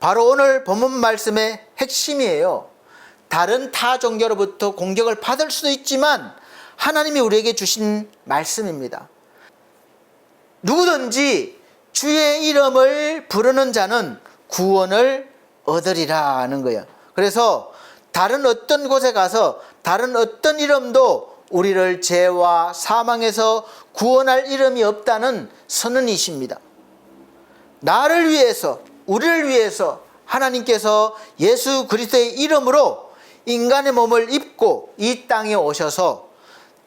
바로 오늘 본문 말씀의 핵심이에요. 다른 타 종교로부터 공격을 받을 수도 있지만 하나님이 우리에게 주신 말씀입니다. 누구든지 주의 이름을 부르는 자는 구원을 얻으리라 하는 거예요. 그래서 다른 어떤 곳에 가서 다른 어떤 이름도 우리를 죄와 사망에서 구원할 이름이 없다는 선언이십니다. 나를 위해서, 우리를 위해서 하나님께서 예수 그리스도의 이름으로 인간의 몸을 입고 이 땅에 오셔서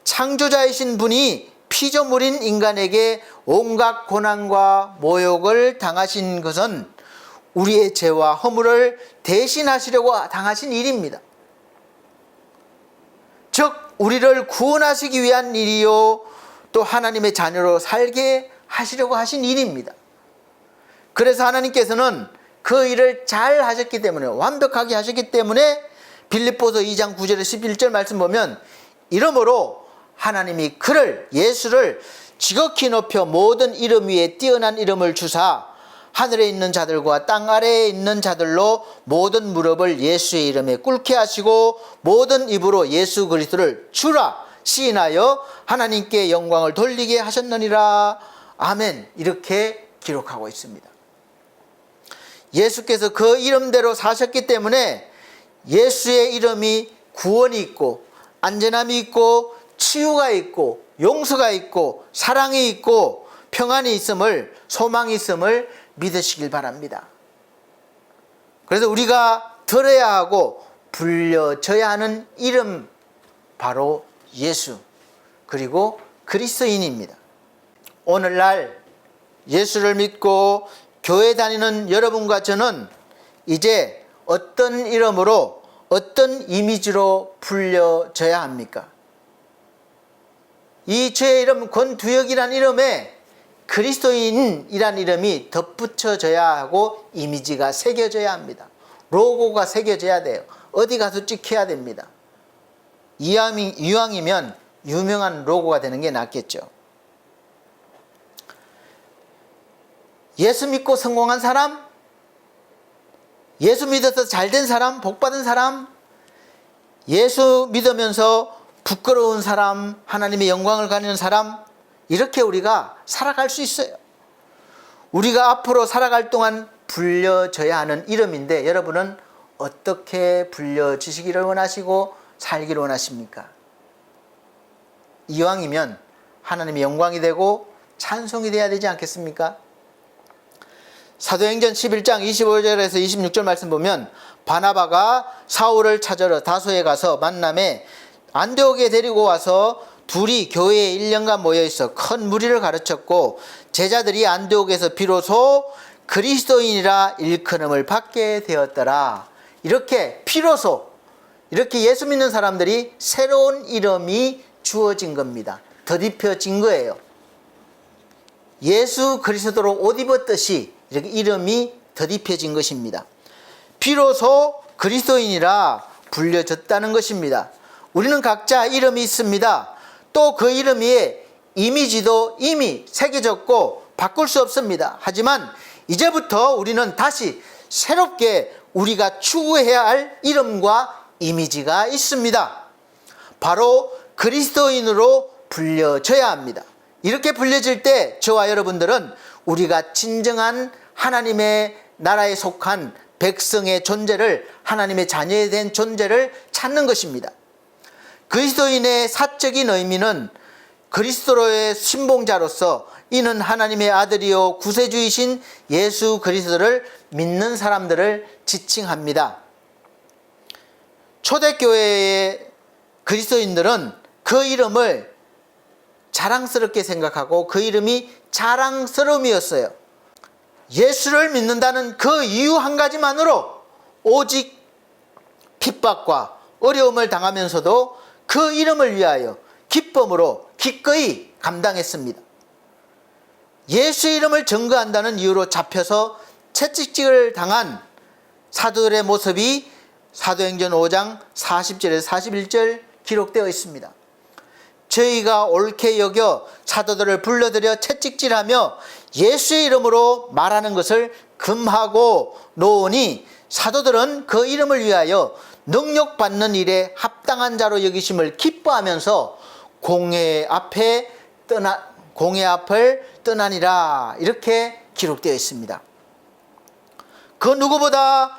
창조자이신 분이 피조물인 인간에게 온갖 고난과 모욕을 당하신 것은 우리의 죄와 허물을 대신하시려고 당하신 일입니다. 즉 우리를 구원하시기 위한 일이요, 또 하나님의 자녀로 살게 하시려고 하신 일입니다. 그래서 하나님께서는 그 일을 잘 하셨기 때문에, 완벽하게 하셨기 때문에 빌립보서 2장 9절에 11절 말씀 보면, 이러므로 하나님이 그를, 예수를 지극히 높여 모든 이름 위에 뛰어난 이름을 주사 하늘에 있는 자들과 땅 아래에 있는 자들로 모든 무릎을 예수의 이름에 꿇게 하시고 모든 입으로 예수 그리스도를 주라 시인하여 하나님께 영광을 돌리게 하셨느니라. 아멘. 이렇게 기록하고 있습니다. 예수께서 그 이름대로 사셨기 때문에 예수의 이름이 구원이 있고 안전함이 있고 치유가 있고 용서가 있고 사랑이 있고 평안이 있음을, 소망이 있음을 믿으시길 바랍니다. 그래서 우리가 들어야 하고 불려져야 하는 이름, 바로 예수, 그리고 그리스도인입니다. 오늘날 예수를 믿고 교회 다니는 여러분과 저는 이제 어떤 이름으로, 어떤 이미지로 불려져야 합니까? 이 제 이름 권두혁이라는 이름에 그리스도인이란 이름이 덧붙여져야 하고 이미지가 새겨져야 합니다. 로고가 새겨져야 돼요. 어디 가서 찍혀야 됩니다. 이왕이면 유명한 로고가 되는 게 낫겠죠. 예수 믿고 성공한 사람, 예수 믿어서 잘된 사람, 복받은 사람, 예수 믿으면서 부끄러운 사람, 하나님의 영광을 가리는 사람, 이렇게 우리가 살아갈 수 있어요. 우리가 앞으로 살아갈 동안 불려져야 하는 이름인데, 여러분은 어떻게 불려지시기를 원하시고 살기를 원하십니까? 이왕이면 하나님의 영광이 되고 찬송이 되어야 되지 않겠습니까? 사도행전 11장 25절에서 26절 말씀 보면, 바나바가 사울을 찾으러 다소에 가서 만남에 안디옥에 데리고 와서 둘이 교회에 1년간 모여있어 큰 무리를 가르쳤고, 제자들이 안디옥에서 비로소 그리스도인이라 일컬음을 받게 되었더라. 이렇게 비로소, 이렇게 예수 믿는 사람들이 새로운 이름이 주어진 겁니다. 덧입혀진 거예요. 예수 그리스도로 옷 입었듯이 이렇게 이름이 덧입혀진 것입니다. 비로소 그리스도인이라 불려졌다는 것입니다. 우리는 각자 이름이 있습니다. 또 그 이름 위에 이미지도 이미 새겨졌고 바꿀 수 없습니다. 하지만 이제부터 우리는 다시 새롭게 우리가 추구해야 할 이름과 이미지가 있습니다. 바로 그리스도인으로 불려져야 합니다. 이렇게 불려질 때 저와 여러분들은 우리가 진정한 하나님의 나라에 속한 백성의 존재를, 하나님의 자녀에 된 존재를 찾는 것입니다. 그리스도인의 사적인 의미는 그리스도로의 신봉자로서 이는 하나님의 아들이요 구세주이신 예수 그리스도를 믿는 사람들을 지칭합니다. 초대교회의 그리스도인들은 그 이름을 자랑스럽게 생각하고 그 이름이 자랑스러움이었어요. 예수를 믿는다는 그 이유 한 가지만으로 오직 핍박과 어려움을 당하면서도 그 이름을 위하여 기쁨으로 기꺼이 감당했습니다. 예수 이름을 증거한다는 이유로 잡혀서 채찍질을 당한 사도들의 모습이 사도행전 5장 40절에서 41절 기록되어 있습니다. 저희가 옳게 여겨 사도들을 불러들여 채찍질하며 예수의 이름으로 말하는 것을 금하고 놓으니 사도들은 그 이름을 위하여 능력받는 일에 합당한 자로 여기심을 기뻐하면서 공회 앞을 떠나니라 이렇게 기록되어 있습니다. 그 누구보다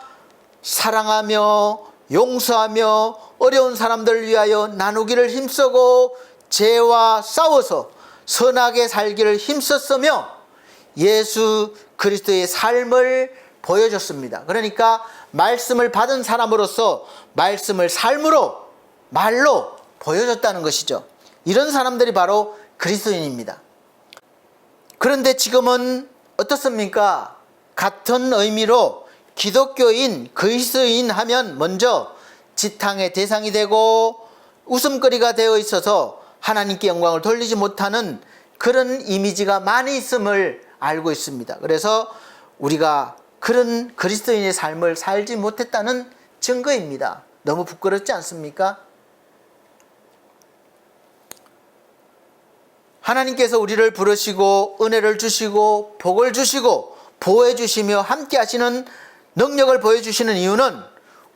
사랑하며 용서하며 어려운 사람들을 위하여 나누기를 힘쓰고 죄와 싸워서 선하게 살기를 힘썼으며 예수 그리스도의 삶을 보여줬습니다. 그러니까 말씀을 받은 사람으로서 말씀을 삶으로 말로 보여줬다는 것이죠. 이런 사람들이 바로 그리스도인입니다. 그런데 지금은 어떻습니까? 같은 의미로 기독교인, 그리스도인 하면 먼저 지탕의 대상이 되고 웃음거리가 되어 있어서 하나님께 영광을 돌리지 못하는 그런 이미지가 많이 있음을 알고 있습니다. 그래서 우리가 그런 그리스도인의 삶을 살지 못했다는 증거입니다. 너무 부끄럽지 않습니까? 하나님께서 우리를 부르시고 은혜를 주시고 복을 주시고 보호해 주시며 함께 하시는 능력을 보여주시는 이유는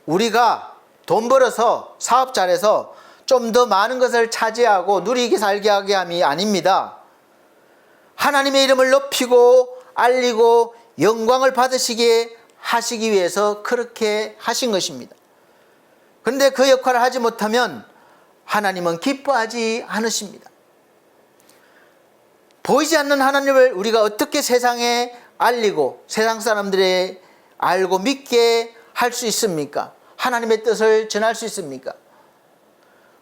우리가 돈 벌어서 사업 잘해서 좀 더 많은 것을 차지하고 누리게 살게 하게 함이 아닙니다. 하나님의 이름을 높이고 알리고 영광을 받으시게 하시기 위해서 그렇게 하신 것입니다. 그런데 그 역할을 하지 못하면 하나님은 기뻐하지 않으십니다. 보이지 않는 하나님을 우리가 어떻게 세상에 알리고 세상 사람들이 알고 믿게 할 수 있습니까? 하나님의 뜻을 전할 수 있습니까?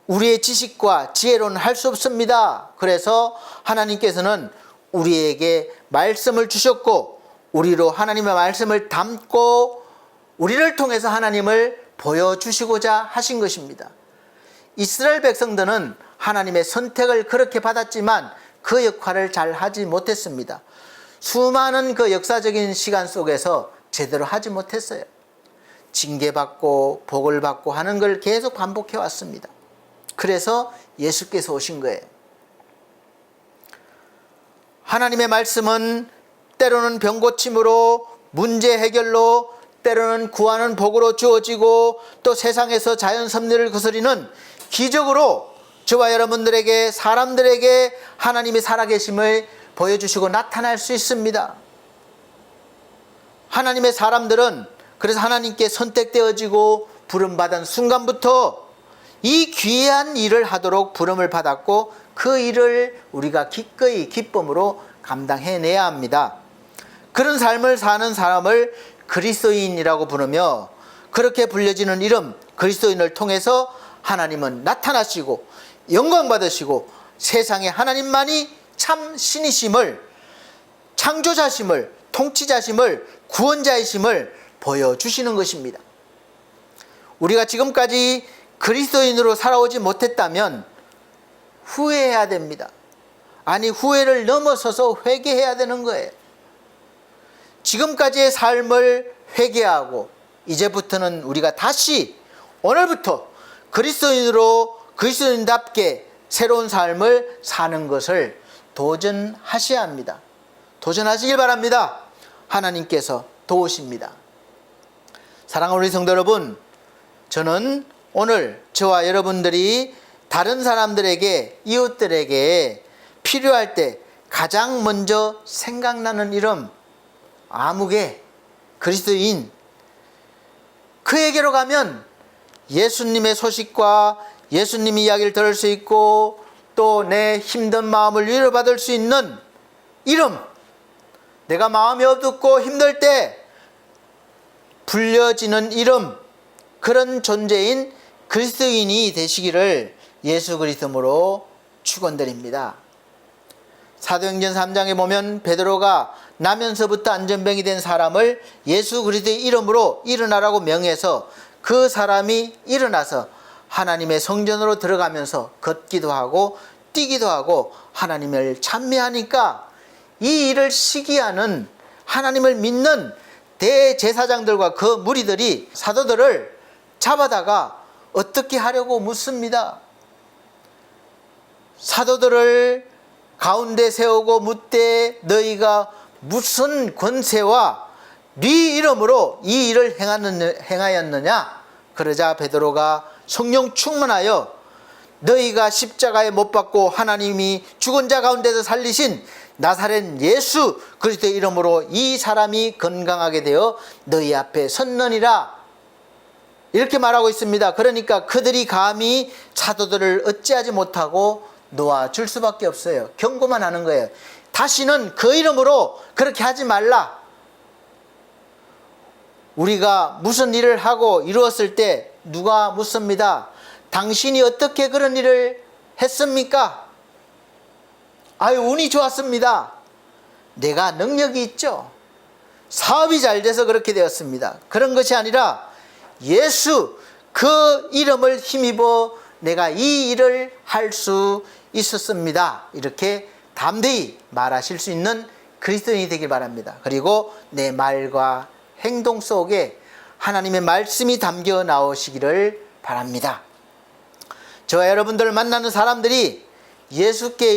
우리의 지식과 지혜로는 할 수 없습니다. 그래서 하나님께서는 우리에게 말씀을 주셨고 우리로 하나님의 말씀을 담고 우리를 통해서 하나님을 보여주시고자 하신 것입니다. 이스라엘 백성들은 하나님의 선택을 그렇게 받았지만 그 역할을 잘 하지 못했습니다. 수많은 그 역사적인 시간 속에서 제대로 하지 못했어요. 징계받고 복을 받고 하는 걸 계속 반복해 왔습니다. 그래서 예수께서 오신 거예요. 하나님의 말씀은 때로는 병고침으로 문제 해결로 때로는 구하는 복으로 주어지고 또 세상에서 자연 섭리를 거스리는 기적으로 저와 여러분들에게 사람들에게 하나님이 살아계심을 보여주시고 나타날 수 있습니다. 하나님의 사람들은 그래서 하나님께 선택되어지고 부름받은 순간부터 이 귀한 일을 하도록 부름을 받았고 그 일을 우리가 기꺼이 기쁨으로 감당해내야 합니다. 그런 삶을 사는 사람을 그리스도인이라고 부르며 그렇게 불려지는 이름 그리스도인을 통해서 하나님은 나타나시고 영광 받으시고 세상에 하나님만이 참 신이심을 창조자심을 통치자심을 구원자이심을 보여주시는 것입니다. 우리가 지금까지 그리스도인으로 살아오지 못했다면 후회해야 됩니다. 아니 후회를 넘어서서 회개해야 되는 거예요. 지금까지의 삶을 회개하고 이제부터는 우리가 다시 오늘부터 그리스도인답게 새로운 삶을 사는 것을 도전하셔야 합니다. 도전하시길 바랍니다. 하나님께서 도우십니다. 사랑하는 우리 성도 여러분, 저는 오늘 저와 여러분들이 다른 사람들에게, 이웃들에게 필요할 때 가장 먼저 생각나는 이름, 아무개, 그리스도인, 그에게로 가면 예수님의 소식과 예수님 이야기를 들을 수 있고 또 내 힘든 마음을 위로받을 수 있는 이름, 내가 마음이 어둡고 힘들 때 불려지는 이름, 그런 존재인 그리스도인이 되시기를 예수 그리스도로 축원드립니다. 사도행전 3장에 보면 베드로가 나면서부터 안전병이 된 사람을 예수 그리스도의 이름으로 일어나라고 명해서 그 사람이 일어나서 하나님의 성전으로 들어가면서 걷기도 하고 뛰기도 하고 하나님을 찬미하니까 이 일을 시기하는 하나님을 믿는 대제사장들과 그 무리들이 사도들을 잡아다가 어떻게 하려고 묻습니다. 사도들을 가운데 세우고 묻되 너희가 무슨 권세와 네 이름으로 이 일을 행하였느냐? 그러자 베드로가 성령 충만하여 너희가 십자가에 못 박고 하나님이 죽은 자 가운데서 살리신 나사렛 예수 그리스도의 이름으로 이 사람이 건강하게 되어 너희 앞에 섰느니라, 이렇게 말하고 있습니다. 그러니까 그들이 감히 사도들을 어찌하지 못하고 놓아줄 수밖에 없어요. 경고만 하는 거예요. 다시는 그 이름으로 그렇게 하지 말라. 우리가 무슨 일을 하고 이루었을 때 누가 묻습니다. 당신이 어떻게 그런 일을 했습니까? 아유, 운이 좋았습니다. 내가 능력이 있죠. 사업이 잘 돼서 그렇게 되었습니다. 그런 것이 아니라 예수 그 이름을 힘입어 내가 이 일을 할 수 있었습니다. 이렇게 담대히 말하실 수 있는 그리스도인이 되길 바랍니다. 그리고 내 말과 행동 속에 하나님의 말씀이 담겨 나오시기를 바랍니다. 저와 여러분들을 만나는 사람들이 예수께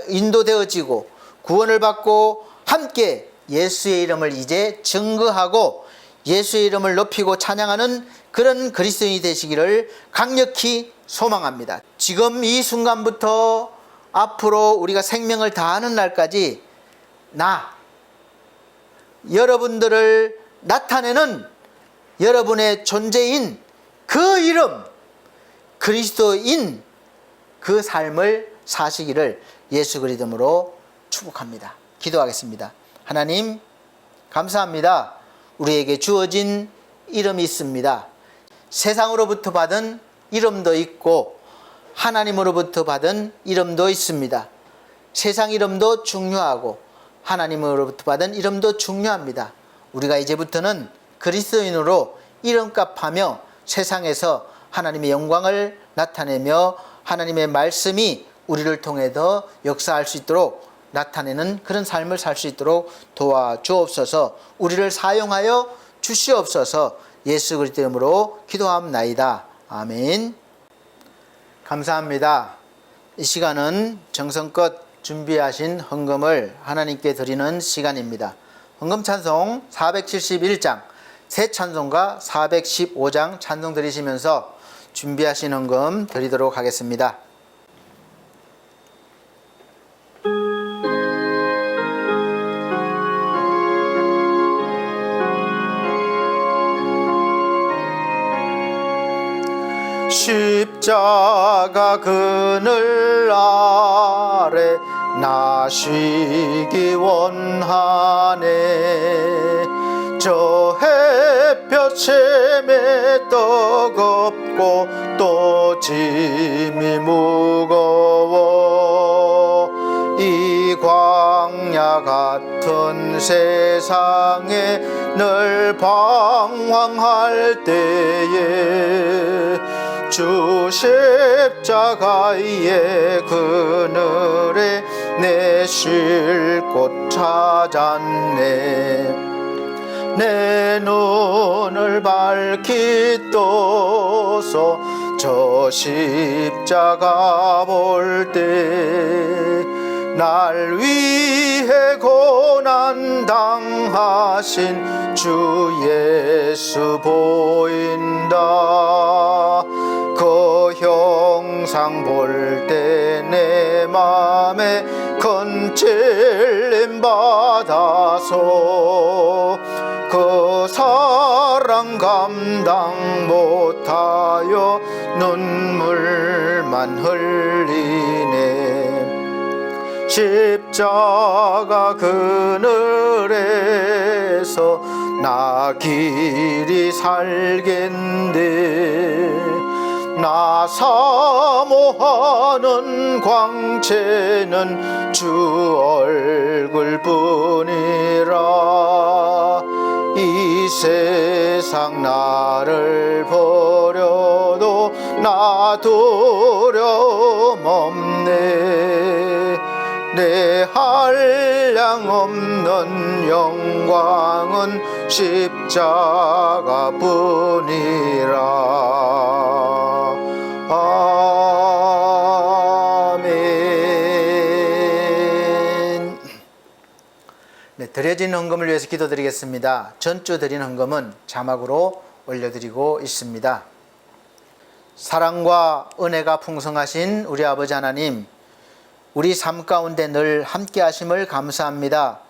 인도되어지고 구원을 받고 함께 예수의 이름을 이제 증거하고 예수의 이름을 높이고 찬양하는 그런 그리스도인이 되시기를 강력히 소망합니다. 지금 이 순간부터 앞으로 우리가 생명을 다하는 날까지 여러분들을 나타내는 여러분의 존재인 그 이름, 그리스도인 그 삶을 사시기를 예수 그리스도로 축복합니다. 기도하겠습니다. 하나님 감사합니다. 우리에게 주어진 이름이 있습니다. 세상으로부터 받은 이름도 있고 하나님으로부터 받은 이름도 있습니다. 세상 이름도 중요하고 하나님으로부터 받은 이름도 중요합니다. 우리가 이제부터는 그리스도인으로 이름값하며 세상에서 하나님의 영광을 나타내며 하나님의 말씀이 우리를 통해 더 역사할 수 있도록 나타내는 그런 삶을 살 수 있도록 도와주옵소서. 우리를 사용하여 주시옵소서. 예수 그리스도의 이름으로 기도하옵나이다. 아멘. 감사합니다. 이 시간은 정성껏 준비하신 헌금을 하나님께 드리는 시간입니다. 헌금 찬송 471장 새 찬송가 415장 찬송 드리시면서 준비하신 헌금 드리도록 하겠습니다. 십자가 그늘 아래 나 쉬기 원하네. 저 햇볕에 매 뜨겁고 또 짐이 무거워 이 광야 같은 세상에 늘 방황할 때에 주 십자가의 그늘에 내 쉴 곳 찾았네. 내 눈을 밝히 떠서 저 십자가 볼 때 날 위해 고난 당하신 주 예수 보인다. 그 형상 볼 때 내 맘에 큰 찔림 받아서 그 사랑 감당 못하여 눈물만 흘리네. 십자가 그늘에서 나 길이 살겠네. 나 사모하는 광채는 주 얼굴뿐이라. 이 세상 나를 버려도 나 두려움 없네. 내 한량 없는 영광은 십자가뿐이라. 아멘. 네, 드려진 헌금을 위해서 기도드리겠습니다. 전주 드린 헌금은 자막으로 올려드리고 있습니다. 사랑과 은혜가 풍성하신 우리 아버지 하나님, 우리 삶 가운데 늘 함께 하심을 감사합니다.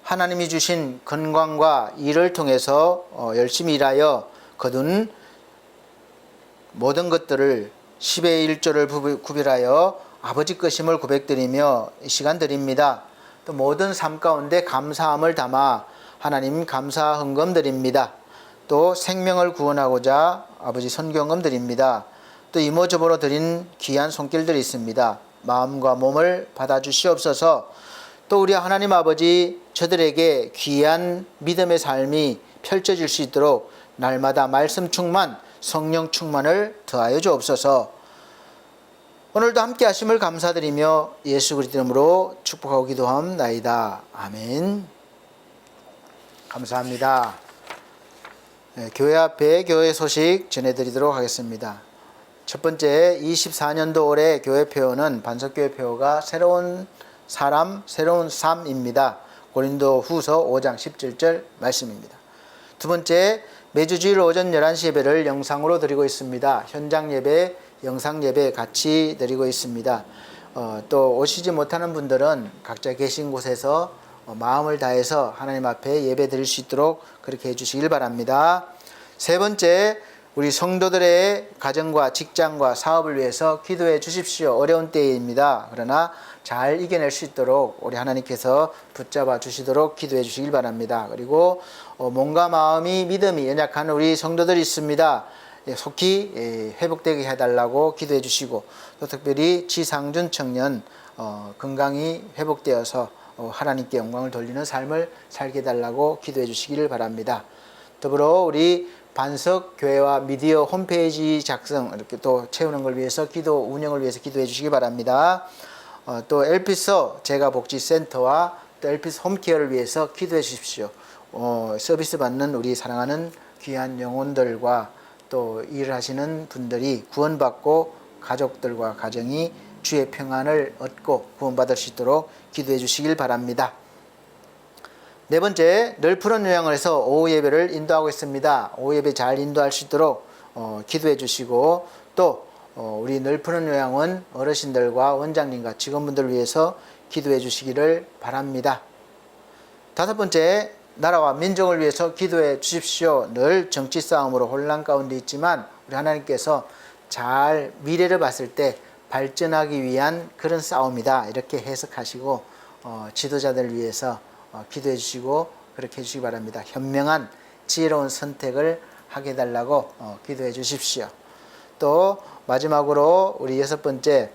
하나님이 주신 건강과 일을 통해서 열심히 일하여 거둔 모든 것들을 10의 1조를 구별하여 아버지 것임을 고백드리며 이 시간 드립니다. 또 모든 삶 가운데 감사함을 담아 하나님 감사 헌금 드립니다. 또 생명을 구원하고자 아버지 선교헌금 드립니다. 또 이모저모로 드린 귀한 손길들이 있습니다. 마음과 몸을 받아주시옵소서. 또 우리 하나님 아버지, 저들에게 귀한 믿음의 삶이 펼쳐질 수 있도록 날마다 말씀 충만, 성령 충만을 더하여 주옵소서. 오늘도 함께 하심을 감사드리며 예수 그리스도 이름으로 축복하고 기도함나이다. 아멘. 감사합니다. 네, 교회 앞에 교회 소식 전해드리도록 하겠습니다. 첫 번째, 24년도 올해 교회표어는 반석교회표어가 새로운 사람, 새로운 삶입니다. 고린도 후서 5장 17절 말씀입니다. 두 번째, 매주 주일 오전 11시 예배를 영상으로 드리고 있습니다. 현장 예배, 영상 예배 같이 드리고 있습니다. 또 오시지 못하는 분들은 각자 계신 곳에서 마음을 다해서 하나님 앞에 예배 드릴 수 있도록 그렇게 해주시길 바랍니다. 세 번째, 우리 성도들의 가정과 직장과 사업을 위해서 기도해 주십시오. 어려운 때입니다. 그러나 잘 이겨낼 수 있도록 우리 하나님께서 붙잡아 주시도록 기도해 주시길 바랍니다. 그리고 몸과 마음이 믿음이 연약한 우리 성도들이 있습니다. 속히 회복되게 해달라고 기도해 주시고, 또 특별히 지상준 청년 건강이 회복되어서 하나님께 영광을 돌리는 삶을 살게 해달라고 기도해 주시기를 바랍니다. 더불어 우리 반석교회와 미디어 홈페이지 작성 이렇게 또 채우는 걸 위해서 운영을 위해서 기도해 주시기 바랍니다. 또 엘피서 재가복지센터와 또 엘피서 홈케어를 위해서 기도해 주십시오. 서비스 받는 우리 사랑하는 귀한 영혼들과 또 일을 하시는 분들이 구원받고 가족들과 가정이 주의 평안을 얻고 구원받을 수 있도록 기도해 주시길 바랍니다. 네 번째, 늘 푸른 요양을 해서 오후 예배를 인도하고 있습니다. 오후 예배 잘 인도할 수 있도록 기도해 주시고, 또 우리 늘 푸른 요양은 어르신들과 원장님과 직원분들을 위해서 기도해 주시기를 바랍니다. 다섯 번째, 나라와 민족을 위해서 기도해 주십시오. 늘 정치 싸움으로 혼란 가운데 있지만 우리 하나님께서 잘 미래를 봤을 때 발전하기 위한 그런 싸움이다, 이렇게 해석하시고 지도자들을 위해서 기도해 주시고 그렇게 해주시기 바랍니다. 현명한 지혜로운 선택을 하게 해달라고 기도해 주십시오. 또 마지막으로 우리 여섯 번째,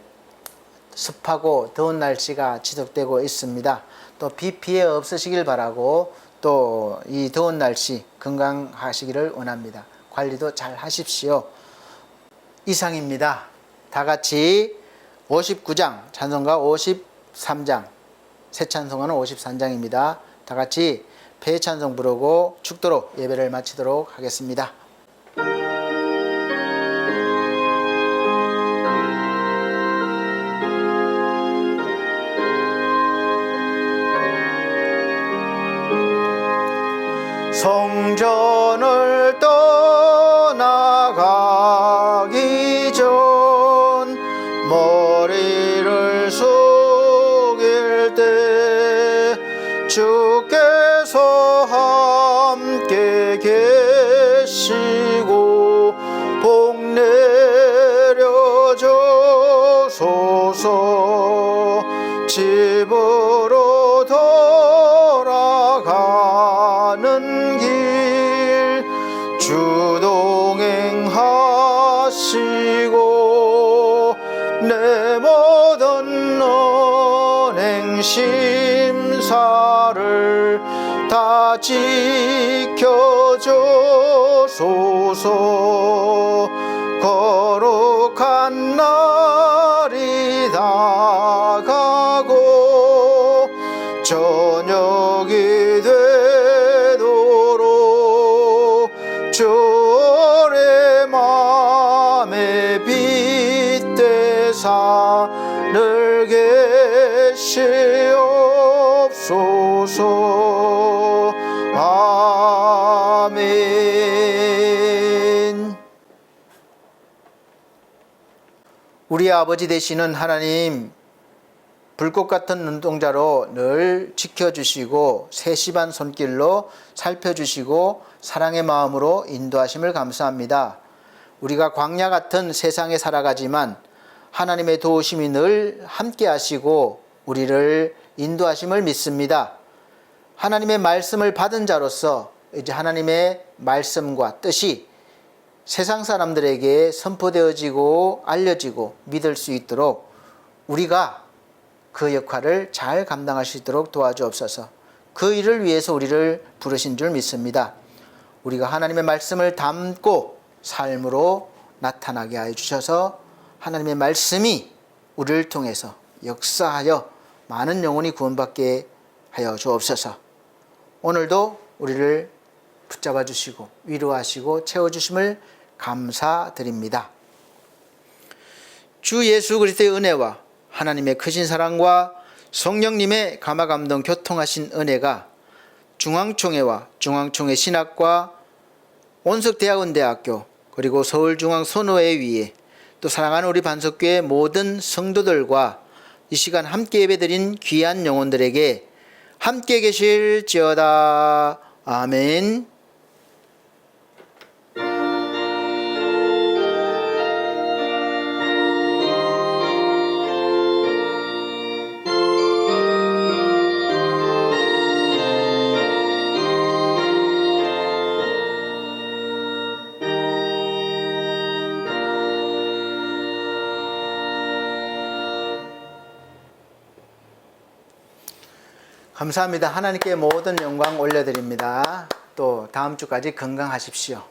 습하고 더운 날씨가 지속되고 있습니다. 또 비 피해 없으시길 바라고, 또 이 더운 날씨 건강하시기를 원합니다. 관리도 잘 하십시오. 이상입니다. 다 같이 59장, 찬송가 53장, 새 찬송가는 53장입니다. 다 같이 폐찬송 부르고 축도로 예배를 마치도록 하겠습니다. 성전을 떠나가기 전 머리를 숙일 때 주께서 함께 계시고 복 내려줘소서. 집으로 돌아가는 길 주 동행하시고 내 모든 언행 심사를 다 지켜줘소서. 거룩한 날이 다가고 저녁이 되도록 주의 맘에 빗대사 늘 계시옵소서. 아멘. 우리 아버지 되시는 하나님, 불꽃 같은 눈동자로 늘 지켜주시고 세심한 손길로 살펴주시고 사랑의 마음으로 인도하심을 감사합니다. 우리가 광야 같은 세상에 살아가지만 하나님의 도우심이 늘 함께 하시고 우리를 인도하심을 믿습니다. 하나님의 말씀을 받은 자로서 이제 하나님의 말씀과 뜻이 세상 사람들에게 선포되어지고 알려지고 믿을 수 있도록 우리가 그 역할을 잘 감당할 수 있도록 도와주옵소서. 그 일을 위해서 우리를 부르신 줄 믿습니다. 우리가 하나님의 말씀을 담고 삶으로 나타나게 하여 주셔서 하나님의 말씀이 우리를 통해서 역사하여 많은 영혼이 구원받게 하여 주옵소서. 오늘도 우리를 붙잡아 주시고 위로하시고 채워주심을 감사드립니다. 주 예수 그리스도의 은혜와 하나님의 크신 사랑과 성령님의 감화감동 교통하신 은혜가 중앙총회와 중앙총회 신학과 온석대학원대학교 그리고 서울중앙선호회 위에 또 사랑하는 우리 반석교회 모든 성도들과 이 시간 함께 예배드린 귀한 영혼들에게 함께 계실지어다. 아멘. 감사합니다. 하나님께 모든 영광 올려드립니다. 또 다음 주까지 건강하십시오.